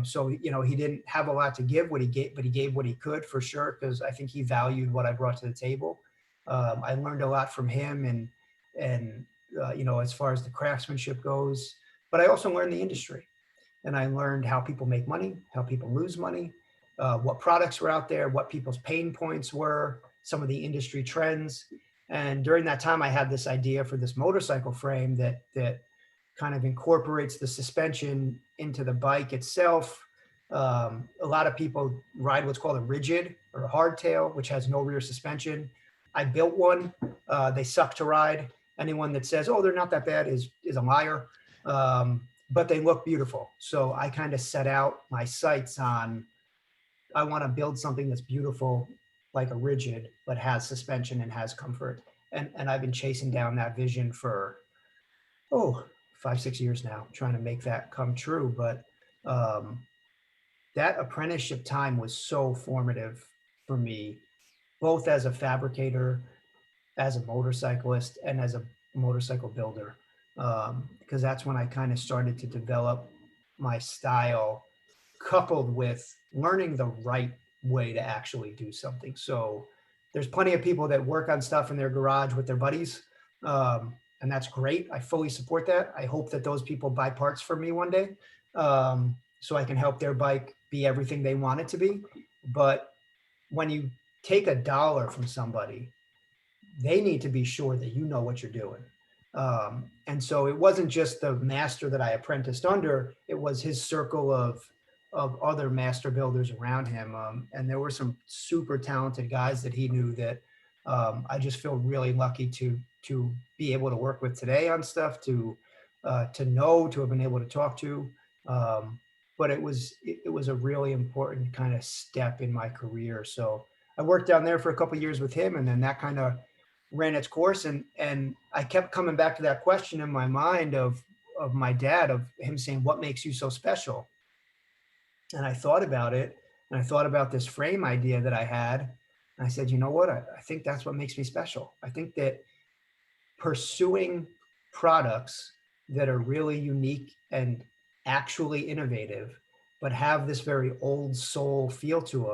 B: so, he didn't have a lot to give what he gave, but he gave what he could for sure. Cause I think he valued what I brought to the table. I learned a lot from him and as far as the craftsmanship goes, but I also learned the industry and I learned how people make money, how people lose money, what products were out there, what people's pain points were, some of the industry trends. And during that time, I had this idea for this motorcycle frame that kind of incorporates the suspension into the bike itself. A lot of people ride what's called a rigid or a hardtail, which has no rear suspension. I built one. They suck to ride. Anyone that says, "Oh, they're not that bad," is a liar. But they look beautiful. So I kind of set out my sights on I want to build something that's beautiful, like a rigid, but has suspension and has comfort. And I've been chasing down that vision for oh 5 6 years now, trying to make that come true. But um, that apprenticeship time was so formative for me, both as a fabricator, as a motorcyclist, and as a motorcycle builder, because that's when I kind of started to develop my style coupled with learning the right way to actually do something. So there's plenty of people that work on stuff in their garage with their buddies. And that's great. I fully support that. I hope that those people buy parts from me one day, so I can help their bike be everything they want it to be. But when you take a dollar from somebody, they need to be sure that you know what you're doing. And so it wasn't just the master that I apprenticed under; it was his circle of other master builders around him. And there were some super talented guys that he knew that I just feel really lucky to be able to work with today on stuff, to have been able to talk to. But it was a really important kind of step in my career. So I worked down there for a couple of years with him, and then that kind of ran its course. And I kept coming back to that question in my mind of my dad, of him saying, "What makes you so special?" And I thought about it, and I thought about this frame idea that I had. And I said, you know what? I think that's what makes me special. I think that pursuing products that are really unique and actually innovative, but have this very old soul feel to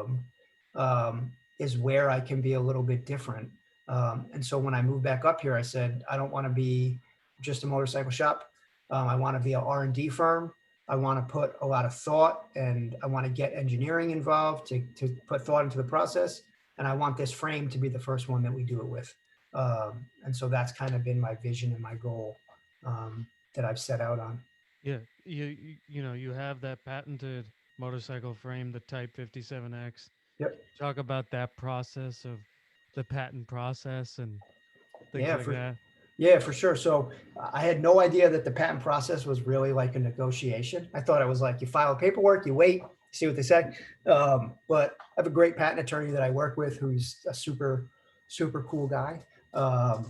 B: them, is where I can be a little bit different. And so when I moved back up here, I said, I don't want to be just a motorcycle shop. I want to be an R&D firm. I want to put a lot of thought, and I want to get engineering involved to put thought into the process. And I want this frame to be the first one that we do it with. And so that's kind of been my vision and my goal, that I've set out on.
A: Yeah, you have that patented motorcycle frame, the Type 57X.
B: Yep.
A: Talk about that process of the patent process and things
B: Yeah,
A: like
B: for
A: that.
B: Yeah, for sure. So I had no idea that the patent process was really like a negotiation. I thought it was like you file paperwork, you wait, see what they say. But I have a great patent attorney that I work with who's a super, super cool guy. But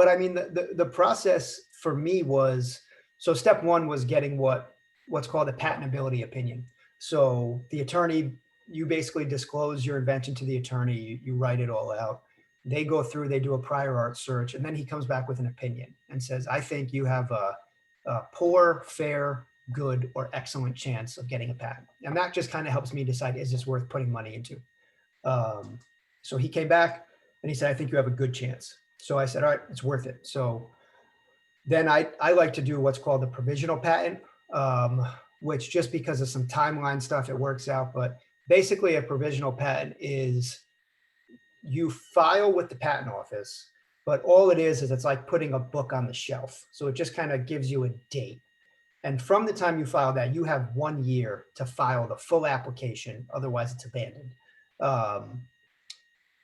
B: I mean, the process for me was, so step one was getting what's called a patentability opinion. So the attorney, you basically disclose your invention to the attorney, you write it all out. They go through, they do a prior art search, and then he comes back with an opinion and says, I think you have a poor, fair, good, or excellent chance of getting a patent. And that just kind of helps me decide, is this worth putting money into? Um, so he came back and he said, I think you have a good chance. So I said, all right, it's worth it. So then I like to do what's called the provisional patent, which, just because of some timeline stuff, it works out. But basically, a provisional patent is, you file with the patent office, but all it is it's like putting a book on the shelf. So it just kind of gives you a date. And from the time you file that, you have 1 year to file the full application. Otherwise, it's abandoned. Um,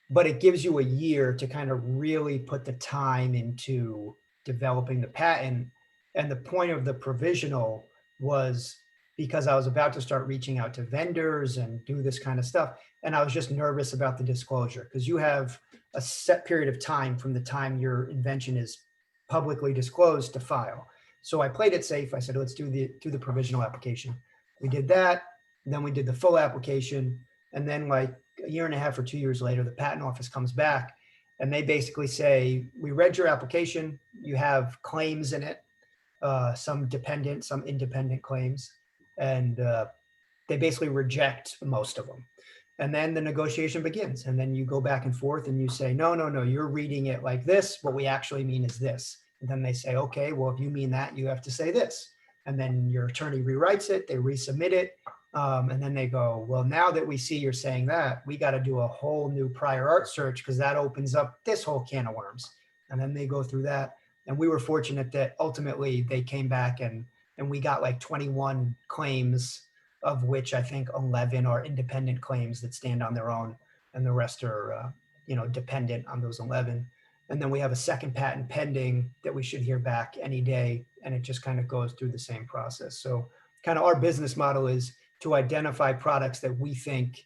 B: but it gives you a year to kind of really put the time into developing the patent. And the point of the provisional was because I was about to start reaching out to vendors and do this kind of stuff. And I was just nervous about the disclosure, because you have a set period of time from the time your invention is publicly disclosed to file. So I played it safe. I said, let's do the provisional application. We did that. Then we did the full application. And then like a year and a half or 2 years later, the patent office comes back and they basically say, we read your application. You have claims in it, some dependent, some independent claims. And they basically reject most of them. And then the negotiation begins. And then you go back and forth and you say, no, no, no, you're reading it like this. What we actually mean is this. And then they say, okay, well, if you mean that, you have to say this. And then your attorney rewrites it, they resubmit it. And then they go, well, now that we see you're saying that, we got to do a whole new prior art search because that opens up this whole can of worms. And then they go through that. And we were fortunate that ultimately they came back and we got like 21 claims, of which I think 11 are independent claims that stand on their own, and the rest are, dependent on those 11. And then we have a second patent pending that we should hear back any day, and it just kind of goes through the same process. So kind of our business model is to identify products that we think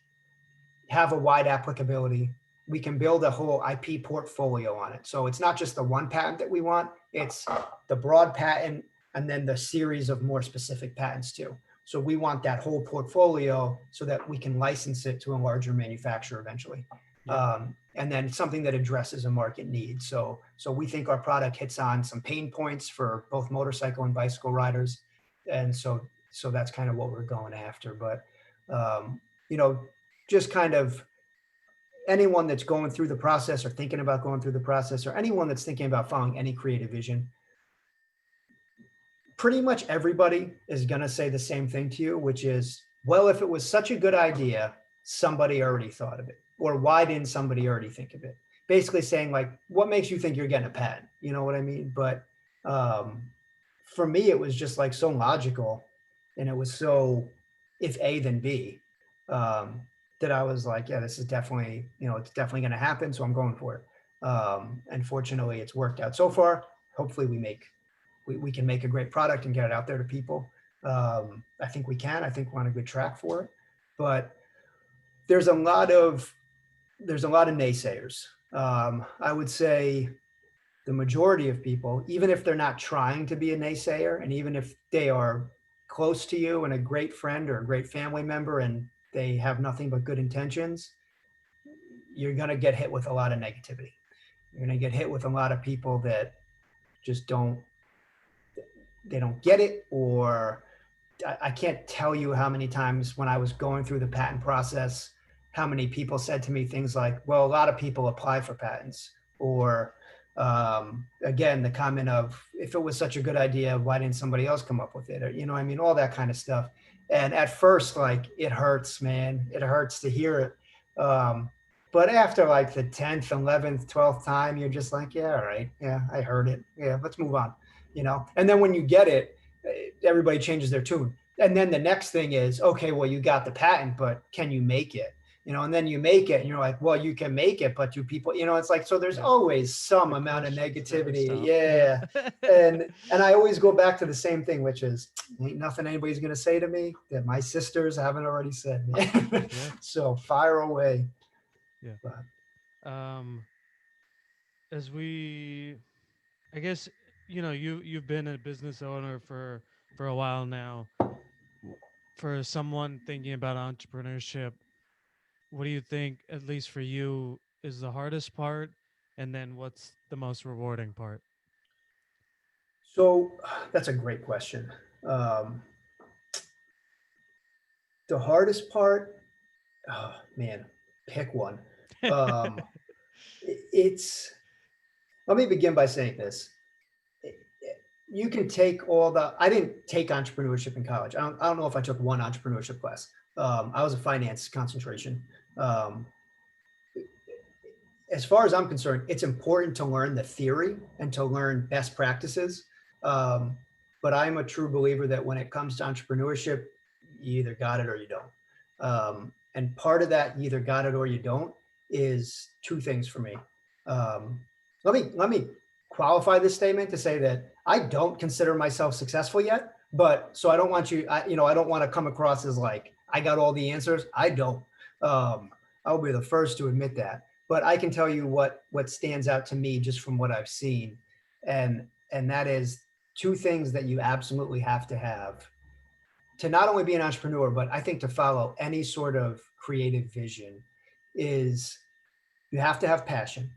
B: have a wide applicability. We can build a whole IP portfolio on it. So it's not just the one patent that we want, it's the broad patent and then the series of more specific patents too. So we want that whole portfolio so that we can license it to a larger manufacturer eventually. And then something that addresses a market need. So we think our product hits on some pain points for both motorcycle and bicycle riders. And so that's kind of what we're going after. But, just kind of anyone that's going through the process or thinking about going through the process, or anyone that's thinking about following any creative vision, pretty much everybody is going to say the same thing to you, which is, well, if it was such a good idea, somebody already thought of it. Or why didn't somebody already think of it? Basically saying like, what makes you think you're getting a patent? You know what I mean? But for me, it was just like so logical, and it was so if A, then B, that I was like, yeah, this is definitely, it's definitely going to happen. So I'm going for it. And fortunately, it's worked out so far. Hopefully we can make a great product and get it out there to people. I think we can. I think we're on a good track for it. But there's a lot of naysayers. I would say the majority of people, even if they're not trying to be a naysayer, and even if they are close to you and a great friend or a great family member and they have nothing but good intentions, you're going to get hit with a lot of negativity. You're going to get hit with a lot of people that just don't get it, or I can't tell you how many times when I was going through the patent process, how many people said to me things like, well, a lot of people apply for patents, or again, the comment of, if it was such a good idea, why didn't somebody else come up with it? Or, all that kind of stuff. And at first, like, it hurts, man. It hurts to hear it. But after like the 10th, 11th, 12th time, you're just like, yeah, all right. Yeah, I heard it. Yeah, let's move on. And then when you get it, everybody changes their tune. And then the next thing is, okay, well, you got the patent, but can you make it? And then you make it and you're like, well, you can make it, but do people, it's like, so there's always some amount of negativity. Yeah. And I always go back to the same thing, which is, ain't nothing anybody's going to say to me that my sisters haven't already said. So fire away.
A: Yeah. As we, I guess, you've been a business owner for a while now. For someone thinking about entrepreneurship, what do you think, at least for you, is the hardest part, and then what's the most rewarding part?
B: So that's a great question. Um, the hardest part, oh man, pick one. Um, it's, let me begin by saying this. You can take I didn't take entrepreneurship in college. I don't know if I took one entrepreneurship class. I was a finance concentration. Um, as far as I'm concerned, it's important to learn the theory and to learn best practices. Um, but I'm a true believer that when it comes to entrepreneurship, you either got it or you don't. And part of that, you either got it or you don't, is two things for me. Um, let me qualify this statement to say that I don't consider myself successful yet. But so I don't want you, I don't want to come across as like I got all the answers. I don't. I'll be the first to admit that. But I can tell you what stands out to me just from what I've seen, and that is two things that you absolutely have to have to not only be an entrepreneur, but I think to follow any sort of creative vision is you have to have passion.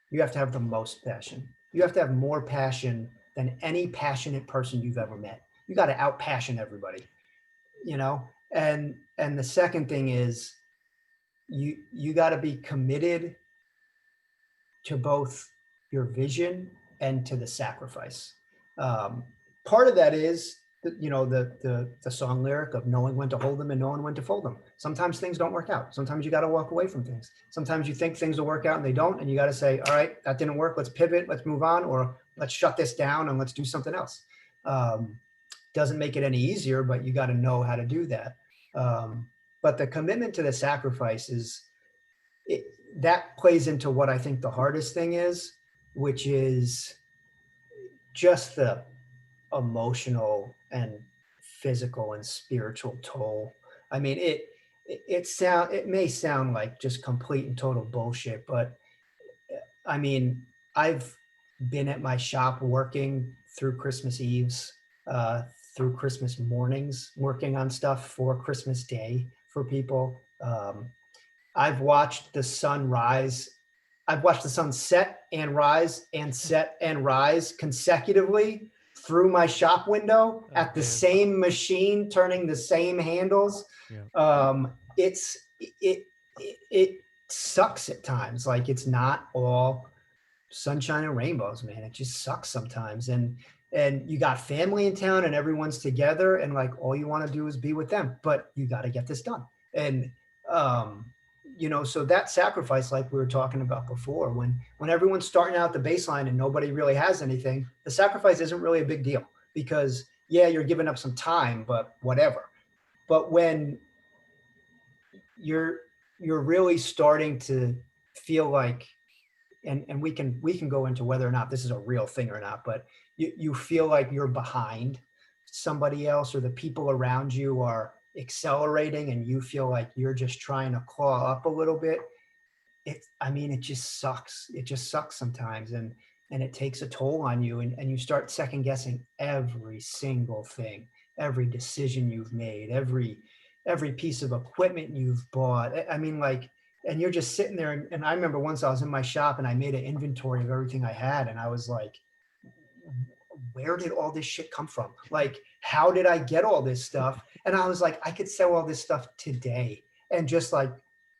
B: You have to have the most passion. You have to have more passion than any passionate person you've ever met. You got to out passion everybody, you know? And the second thing is you got to be committed to both your vision and to the sacrifice. Um, Part of that is, the song lyric of knowing when to hold them and knowing when to fold them. Sometimes things don't work out. Sometimes you got to walk away from things. Sometimes you think things will work out and they don't, and you got to say, all right, that didn't work. Let's pivot. Let's move on, or let's shut this down and let's do something else. Um, doesn't make it any easier, but you got to know how to do that. Um, but the commitment to the sacrifice is it, that plays into what I think the hardest thing is, which is just the emotional and physical and spiritual toll. I mean, it may sound like just complete and total bullshit, but I mean, I've been at my shop working through Christmas Eves, uh, through Christmas mornings, working on stuff for Christmas Day for people. I've watched the sun rise. I've watched the sun set and rise and set and rise consecutively through my shop window at the
A: Okay.
B: same machine, turning the same handles.
A: Yeah.
B: It's it sucks at times. Like it's not all sunshine and rainbows, man. It just sucks sometimes. And you got family in town and everyone's together and like all you want to do is be with them, but you got to get this done. And um so that sacrifice, like we were talking about before, when everyone's starting out the baseline and nobody really has anything, the sacrifice isn't really a big deal because yeah, you're giving up some time, but whatever. But when you're you're really starting to feel like, and we can go into whether or not this is a real thing or not, but you feel like you're behind somebody else or the people around you are accelerating and you feel like you're just trying to claw up a little bit. It just sucks. It just sucks sometimes, and it takes a toll on you, and you start second guessing every single thing, every decision you've made, every piece of equipment you've bought. I mean, like, and you're just sitting there, and I remember once I was in my shop and I made an inventory of everything I had, and I was like, where did all this shit come from? Like, how did I get all this stuff? And I was like, I could sell all this stuff today and just like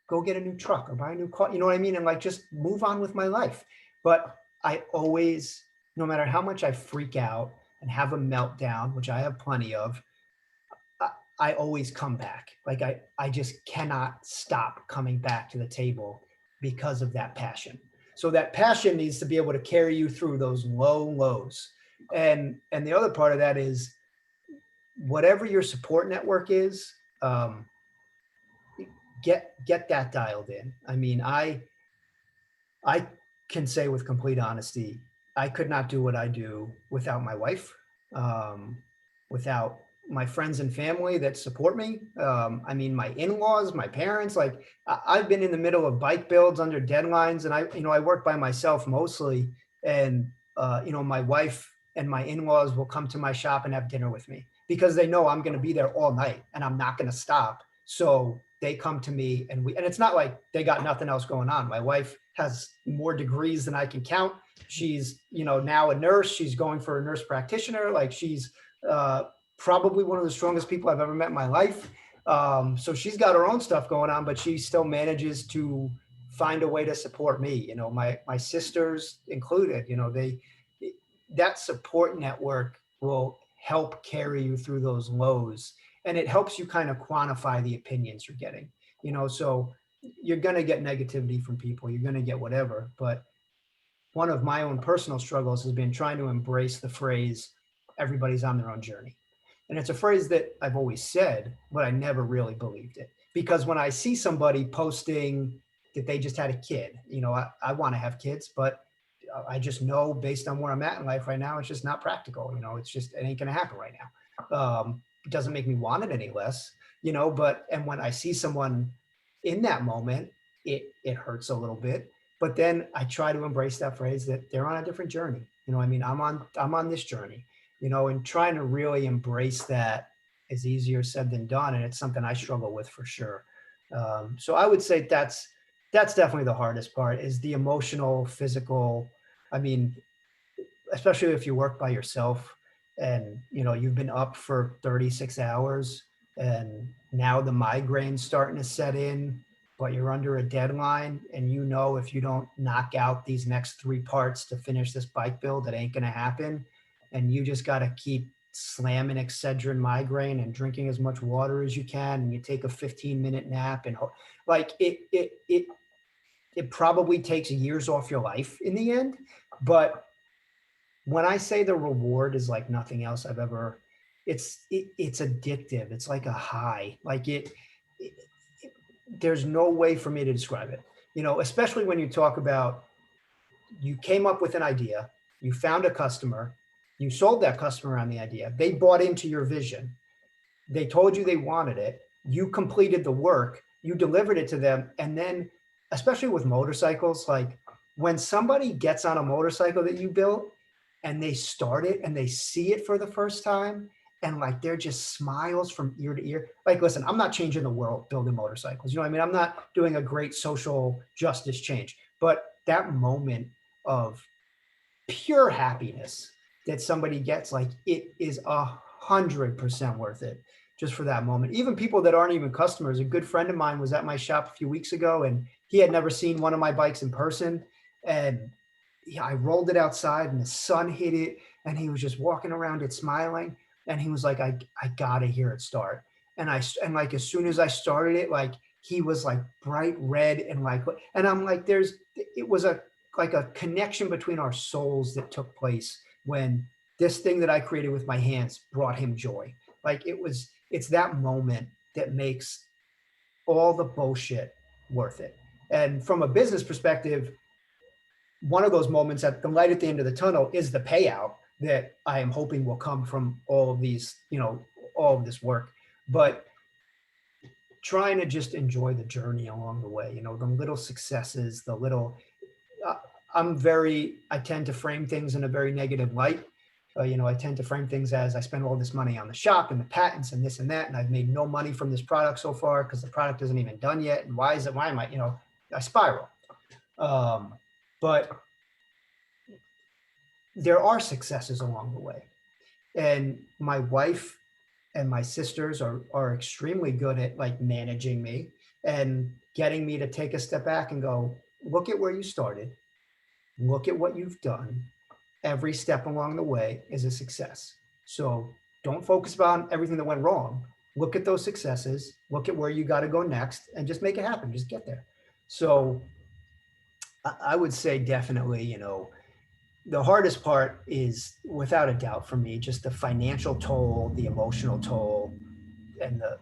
B: go get a new truck or buy a new car. You know what I mean? And like just move on with my life. But I always, no matter how much I freak out and have a meltdown, which I have plenty of, I always come back. Like I just cannot stop coming back to the table because of that passion. So that passion needs to be able to carry you through those low lows. And the other part of that is whatever your support network is, um, get that dialed in. I mean, I can say with complete honesty, I could not do what I do without my wife, um, without my friends and family that support me. I mean, my in-laws, my parents. Like I've been in the middle of bike builds under deadlines, and I work by myself mostly. And my wife and my in-laws will come to my shop and have dinner with me because they know I'm going to be there all night and I'm not going to stop. So they come to me and it's not like they got nothing else going on. My wife has more degrees than I can count. She's, now a nurse. She's going for a nurse practitioner. Like she's uh, probably one of the strongest people I've ever met in my life. So she's got her own stuff going on, but she still manages to find a way to support me. My sisters included. That support network will help carry you through those lows, and it helps you kind of quantify the opinions you're getting. So you're going to get negativity from people, you're going to get whatever, but one of my own personal struggles has been trying to embrace the phrase everybody's on their own journey. And it's a phrase that I've always said, but I never really believed it. Because when I see somebody posting that they just had a kid, I want to have kids, but I just know based on where I'm at in life right now, it's just not practical. It ain't going to happen right now. It doesn't make me want it any less, and when I see someone in that moment, it hurts a little bit. But then I try to embrace that phrase that they're on a different journey. I mean, I'm on this journey. and trying to really embrace that is easier said than done. And it's something I struggle with for sure. So I would say that's definitely the hardest part is the emotional, physical. I mean, especially if you work by yourself and you've been up for 36 hours and now the migraine's starting to set in, but you're under a deadline and if you don't knock out these next three parts to finish this bike build, it ain't going to happen. And you just got to keep slamming Excedrin migraine and drinking as much water as you can, and you take a 15-minute nap, and like it probably takes years off your life in the end. But when I say the reward is like nothing else I've ever, it's addictive. It's like a high. Like it there's no way for me to describe it. Especially when you talk about you came up with an idea, you found a customer, you sold that customer on the idea, they bought into your vision, they told you they wanted it, you completed the work, you delivered it to them, and then, especially with motorcycles, like when somebody gets on a motorcycle that you built and they start it and they see it for the first time, and like they're just smiles from ear to ear. Like, listen, I'm not changing the world building motorcycles. You know what I mean? I'm not doing a great social justice change, but that moment of pure happiness that somebody gets, like it is 100% worth it just for that moment. Even people that aren't even customers. A good friend of mine was at my shop a few weeks ago and he had never seen one of my bikes in person. And yeah, I rolled it outside and the sun hit it and he was just walking around it smiling. And he was like, I gotta hear it start. And like, as soon as I started it, like he was like bright red and like, and I'm like, it was like a connection between our souls that took place when this thing that I created with my hands brought him joy. Like it's that moment that makes all the bullshit worth it. And from a business perspective, one of those moments at the light at the end of the tunnel is the payout that I am hoping will come from all of these, all of this work. But trying to just enjoy the journey along the way, the little successes, the little, uh, I tend to frame things in a very negative light. I tend to frame things as I spend all this money on the shop and the patents and this and that, and I've made no money from this product so far because the product isn't even done yet. And why am I, I spiral. But there are successes along the way. And my wife and my sisters are extremely good at like managing me and getting me to take a step back and go, look at where you started, look at what you've done. Every step along the way is a success. So don't focus on everything that went wrong. Look at those successes, look at where you got to go next, and just make it happen. Just get there. So I would say definitely, the hardest part is without a doubt for me, just the financial toll, the emotional toll, and the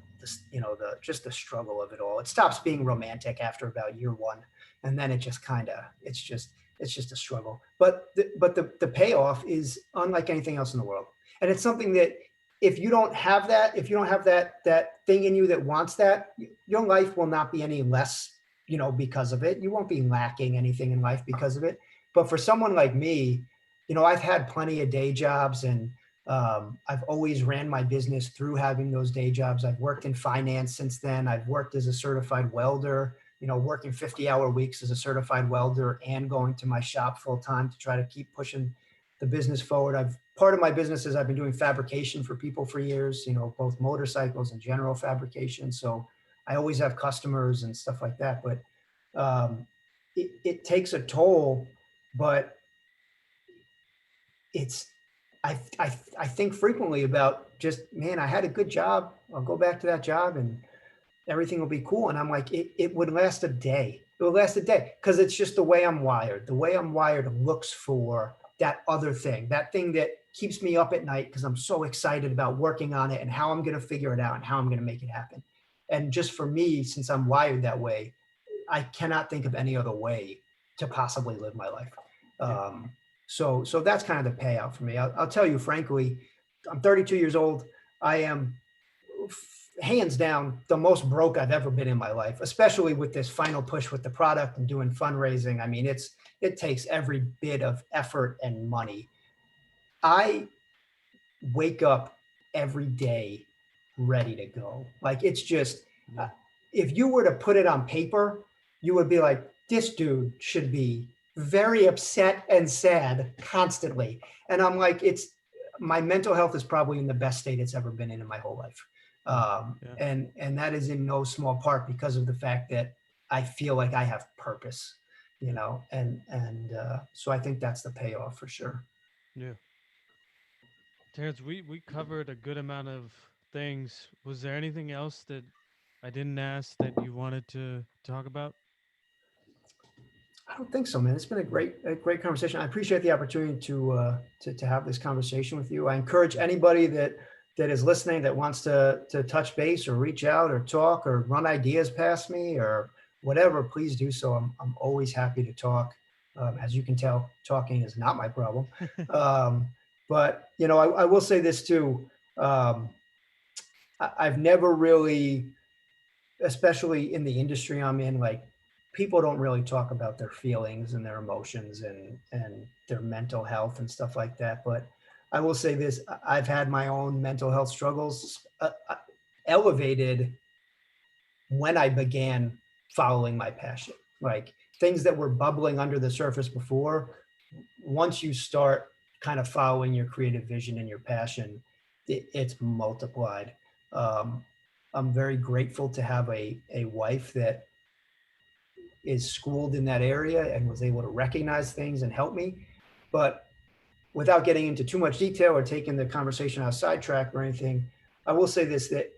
B: just the struggle of it all. It stops being romantic after about year one, and then it just kind of it's just a struggle. But the payoff is unlike anything else in the world, and it's something that if you don't have that thing in you that wants that, your life will not be any less, because of it. You won't be lacking anything in life because of it. But for someone like me, I've had plenty of day jobs and I've always ran my business through having those day jobs. I've worked in finance since then. I've worked as a certified welder, working 50-hour weeks as a certified welder and going to my shop full time to try to keep pushing the business forward. Part of my business is I've been doing fabrication for people for years, both motorcycles and general fabrication. So I always have customers and stuff like that. But it takes a toll, but it's I think frequently about just, man, I had a good job. I'll go back to that job and everything will be cool. And I'm like, it would last a day. It would last a day because it's just the way I'm wired. The way I'm wired looks for that other thing, that thing that keeps me up at night because I'm so excited about working on it and how I'm going to figure it out and how I'm going to make it happen. And just for me, since I'm wired that way, I cannot think of any other way to possibly live my life. So that's kind of the payout for me. I'll tell you frankly, I'm 32 years old. I am hands down the most broke I've ever been in my life, especially with this final push with the product and doing fundraising. I mean, it takes every bit of effort and money. I wake up every day ready to go. Like it's just, uh,
A: Yeah.
B: if you were to put it on paper, you would be like, this dude should be very upset and sad constantly. And I'm like, it's my mental health is probably in the best state it's ever been in my whole life.
A: Wow. Yeah.
B: And that is in no small part because of the fact that I feel like I have purpose, you
A: Yeah.
B: know, and so I think that's the payoff for sure.
A: Yeah. Terrence, we covered a good amount of things. Was there anything else that I didn't ask that you wanted to talk about?
B: I don't think so, man. It's been a great conversation. I appreciate the opportunity to have this conversation with you. I encourage anybody that is listening that wants to touch base or reach out or talk or run ideas past me or whatever. Please do so. I'm always happy to talk. As you can tell, talking is not my problem. Um, but you know, I will say this too. Um, I've never really, especially in the industry I'm in, like people don't really talk about their feelings and their emotions and their mental health and stuff like that. But I will say this: I've had my own mental health struggles elevated when I began following my passion. Like things that were bubbling under the surface before, once you start kind of following your creative vision and your passion, it's multiplied. Um, I'm very grateful to have a wife that is schooled in that area and was able to recognize things and help me. But without getting into too much detail or taking the conversation on a sidetrack or anything, I will say this that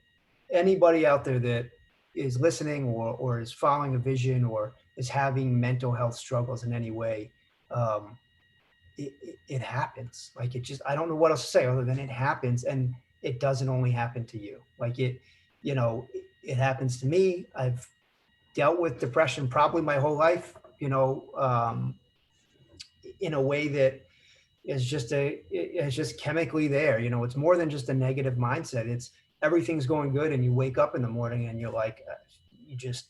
B: anybody out there that is listening or is following a vision or is having mental health struggles in any way, um, it happens. Like it just, I don't know what else to say other than it happens. And it doesn't only happen to you. Like you know, it happens to me. I've dealt with depression probably my whole life, in a way that is just it's just chemically there. You know, it's more than just a negative mindset. It's everything's going good, and you wake up in the morning and you're like, you just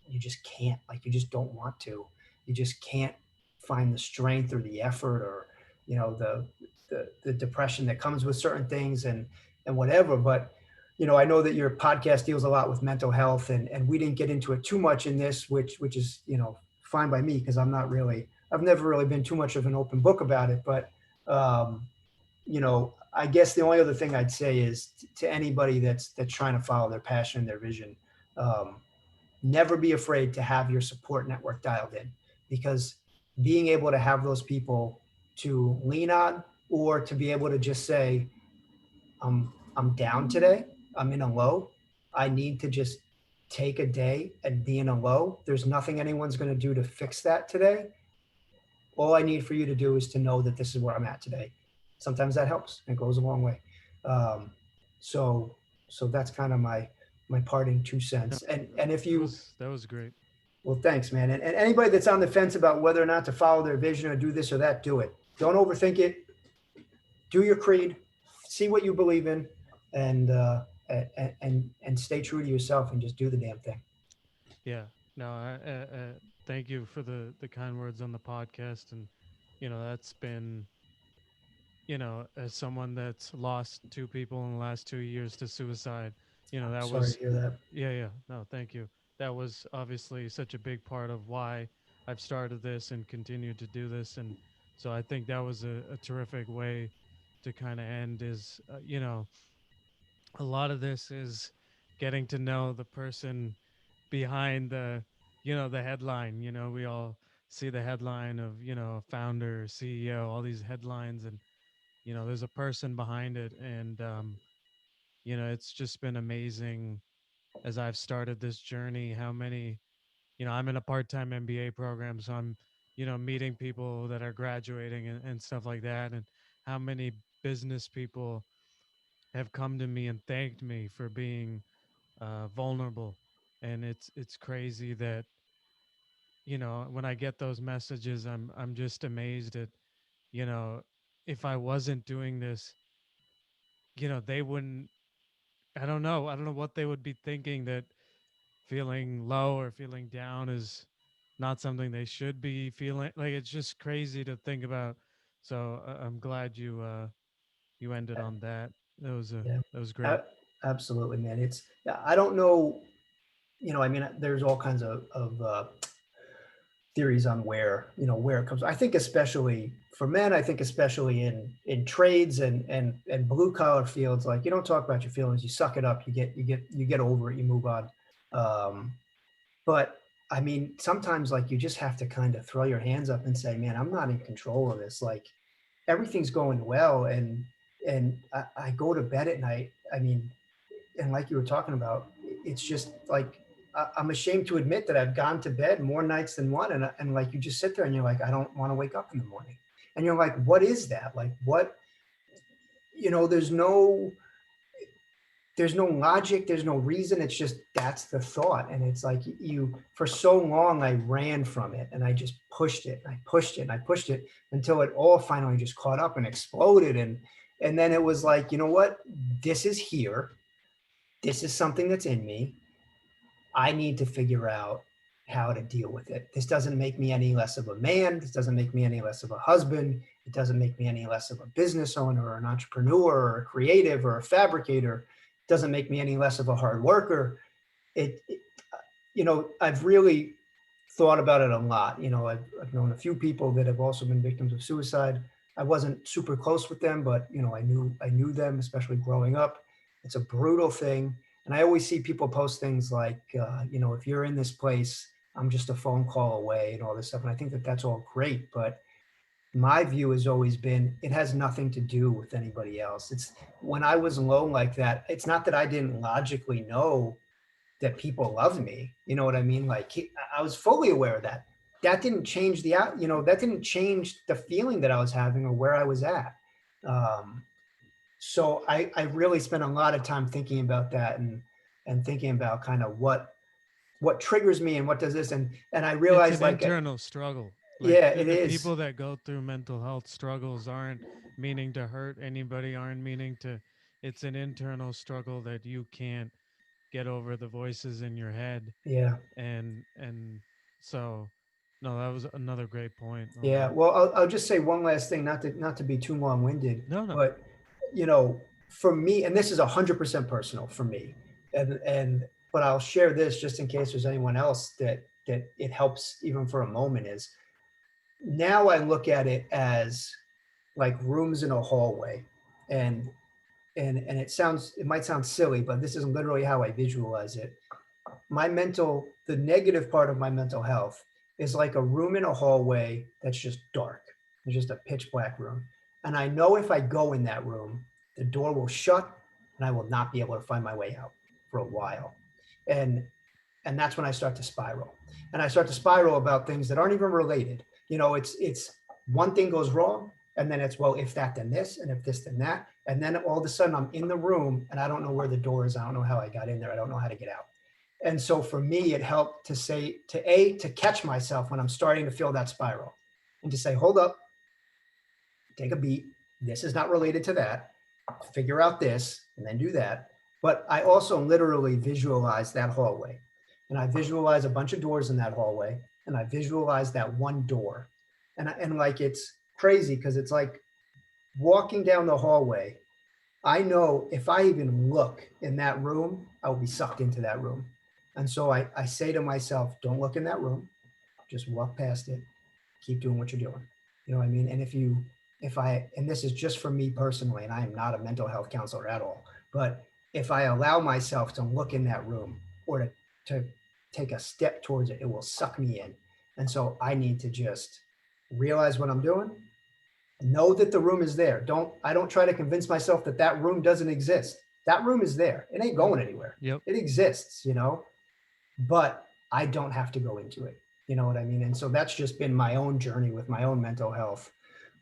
B: you just can't, like you just don't want to. You just can't find the strength or the effort or the depression that comes with certain things and whatever. But I know that your podcast deals a lot with mental health, and we didn't get into it too much in this, which is fine by me because I've never really been too much of an open book about it. But I guess the only other thing I'd say is to anybody that's trying to follow their passion and their vision, um, never be afraid to have your support network dialed in, because being able to have those people to lean on, or to be able to just say, I'm down today, I'm in a low, I need to just take a day and be in a low. There's nothing anyone's going to do to fix that today. All I need for you to do is to know that this is where I'm at today. Sometimes that helps. It goes a long way. Um, so so that's kind of my parting two
A: No,
B: cents. And if
A: that
B: you
A: was great.
B: Well, thanks, man. And anybody that's on the fence about whether or not to follow their vision or do this or that, do it. Don't overthink it. Do your creed. See what you believe in, and and stay true to yourself and just do the damn thing.
A: Yeah. No, thank you for the kind words on the podcast, and that's been as someone that's lost two people in the last 2 years to suicide, that
B: Sorry to
A: was
B: hear that.
A: yeah, yeah. No, thank you. That was obviously such a big part of why I've started this and continue to do this, and so I think that was a terrific way to kind of end. Is a lot of this is getting to know the person behind the headline. We all see the headline of founder, CEO, all these headlines, and there's a person behind it. And it's just been amazing as I've started this journey, how many, I'm in a part-time MBA program, so I'm meeting people that are graduating and stuff like that, and how many business people have come to me and thanked me for being vulnerable. And it's crazy that when I get those messages, I'm just amazed at you know if I wasn't doing this, they wouldn't. I don't know what they would be thinking, that feeling low or feeling down is not something they should be feeling. Like, it's just crazy to think about. So I'm glad you ended on that.
B: Yeah,
A: That was great.
B: a- absolutely, man. It's yeah, I don't know. I mean, there's all kinds of theories on where it comes. I think especially for men, I think especially in trades and blue collar fields, like you don't talk about your feelings, you suck it up, you get over it, you move on. Um, but I mean, sometimes like you just have to kind of throw your hands up and say, man, I'm not in control of this. Like everything's going well, and I go to bed at night. I mean, and like you were talking about, it's just like I'm ashamed to admit that I've gone to bed more nights than one, and like you just sit there and you're like, I don't want to wake up in the morning, and you're like, what is that? Like what? There's no logic, there's no reason. It's just that's the thought, and it's like you for so long I ran from it, and I just pushed it, and I pushed it, and I pushed it until it all finally just caught up and exploded, and then it was like, you know what? This is here. This is something that's in me. I need to figure out how to deal with it. This doesn't make me any less of a man. This doesn't make me any less of a husband. It doesn't make me any less of a business owner or an entrepreneur or a creative or a fabricator. It doesn't make me any less of a hard worker. I've really thought about it a lot. I've known a few people that have also been victims of suicide. I wasn't super close with them, but I knew them, especially growing up. It's a brutal thing, and I always see people post things like, if you're in this place, I'm just a phone call away, and all this stuff. And I think that that's all great, but my view has always been it has nothing to do with anybody else. It's when I was alone like that. It's not that I didn't logically know that people love me. You know what I mean? Like I was fully aware of that. That didn't change that didn't change the feeling that I was having or where I was at. Um, so I really spent a lot of time thinking about that and thinking about kind of what triggers me and what does this and I
A: It's
B: realized
A: an
B: like
A: internal struggle. Like
B: yeah, it
A: the
B: is.
A: people that go through mental health struggles aren't meaning to hurt anybody, aren't meaning to. It's an internal struggle that you can't get over the voices in your head,
B: Yeah.
A: and so no, that was another great point on
B: Yeah,
A: that.
B: well, I'll just say one last thing, not to be too long-winded,
A: No, no,
B: but you know, for me, and this is 100% personal for me, and but I'll share this just in case there's anyone else that it helps even for a moment. Is now I look at it as like rooms in a hallway, and and it might sound silly, but this is literally how I visualize it. The negative part of my mental health is like a room in a hallway that's just dark. It's just a pitch black room. And I know if I go in that room, the door will shut and I will not be able to find my way out for a while. And and that's when I start to spiral. And I start to spiral about things that aren't even related. It's one thing goes wrong, and then it's, well, if that then this, and if this then that, and then all of a sudden I'm in the room and I don't know where the door is. I don't know how I got in there. I don't know how to get out. And so for me, it helped to say to catch myself when I'm starting to feel that spiral, and to say, hold up, take a beat. This is not related to that. Figure out this and then do that. But I also literally visualize that hallway. And I visualize a bunch of doors in that hallway. And I visualize that one door. And like it's crazy because it's like walking down the hallway. I know if I even look in that room, I will be sucked into that room. And so I say to myself, don't look in that room. Just walk past it, keep doing what you're doing. You know what I mean? And and this is just for me personally, and I am not a mental health counselor at all, but if I allow myself to look in that room or to take a step towards it, it will suck me in. And so I need to just realize what I'm doing, know that the room is there. I don't try to convince myself that that room doesn't exist. That room is there. It ain't
A: yep,
B: going anywhere.
A: yep.
B: It exists, but I don't have to go into it. You know what I mean? And so that's just been my own journey with my own mental health,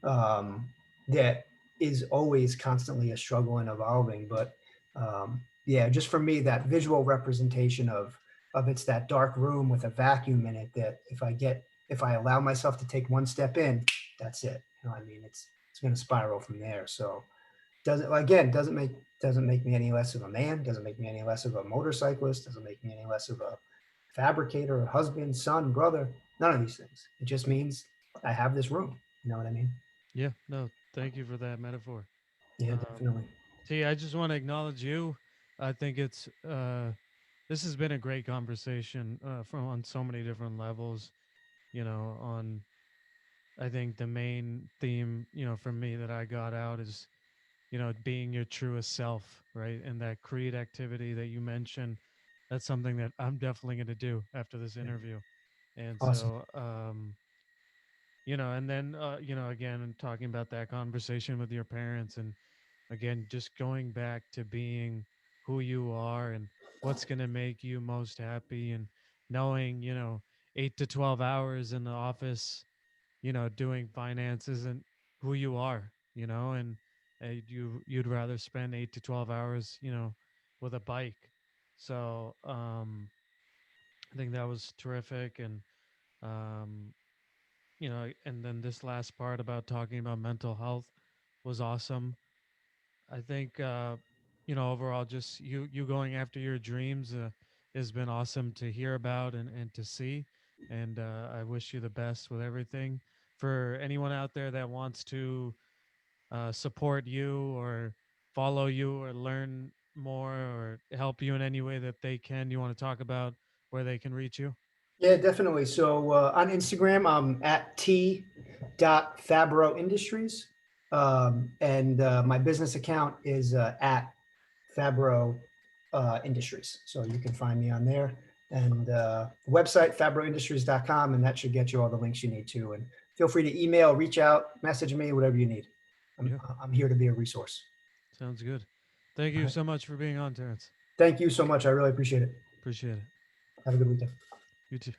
B: um, that is always constantly a struggle and evolving. But yeah, just for me, that visual representation of it's that dark room with a vacuum in it that if I allow myself to take one step in, that's it. You know what I mean? It's going to spiral from there. So doesn't make me any less of a man, doesn't make me any less of a motorcyclist, doesn't make me any less of a fabricator, a husband, son, brother, none of these things. It just means I have this room. You know what I mean?
A: Yeah, no, thank you for that metaphor.
B: Yeah,
A: Um,
B: definitely.
A: T, I just want to acknowledge you. I think this has been a great conversation from on so many different levels. On I think the main theme, for me that I got out is, being your truest self, right? And that create activity that you mentioned, that's something that I'm definitely going to do after this
B: Yeah.
A: interview. And
B: Awesome.
A: so, and then, again, talking about that conversation with your parents, and again, just going back to being who you are and what's going to make you most happy, and knowing, 8 to 12 hours in the office, doing finance isn't who you are, and you'd rather spend 8 to 12 hours, with a bike. So I think that was terrific. And um, and then this last part about talking about mental health was awesome. I think overall, just you going after your dreams has been awesome to hear about and to see. And I wish you the best with everything. For anyone out there that wants to support you or follow you or learn more or help you in any way that they can, you want to talk about where they can reach you?
B: Yeah, definitely. So on Instagram, I'm at t.fabbro industries. And my business account is at Fabbro Industries. So you can find me on there. And website, fabbroindustries.com, and that should get you all the links you need to. And feel free to email, reach out, message me, whatever you need. I'm,
A: Yeah,
B: I'm here to be a resource.
A: sounds good. Thank
B: All
A: you
B: right.
A: so much for being on, Terrence.
B: Thank you so much. I really appreciate it.
A: Appreciate it.
B: Have a good weekend.
A: You too.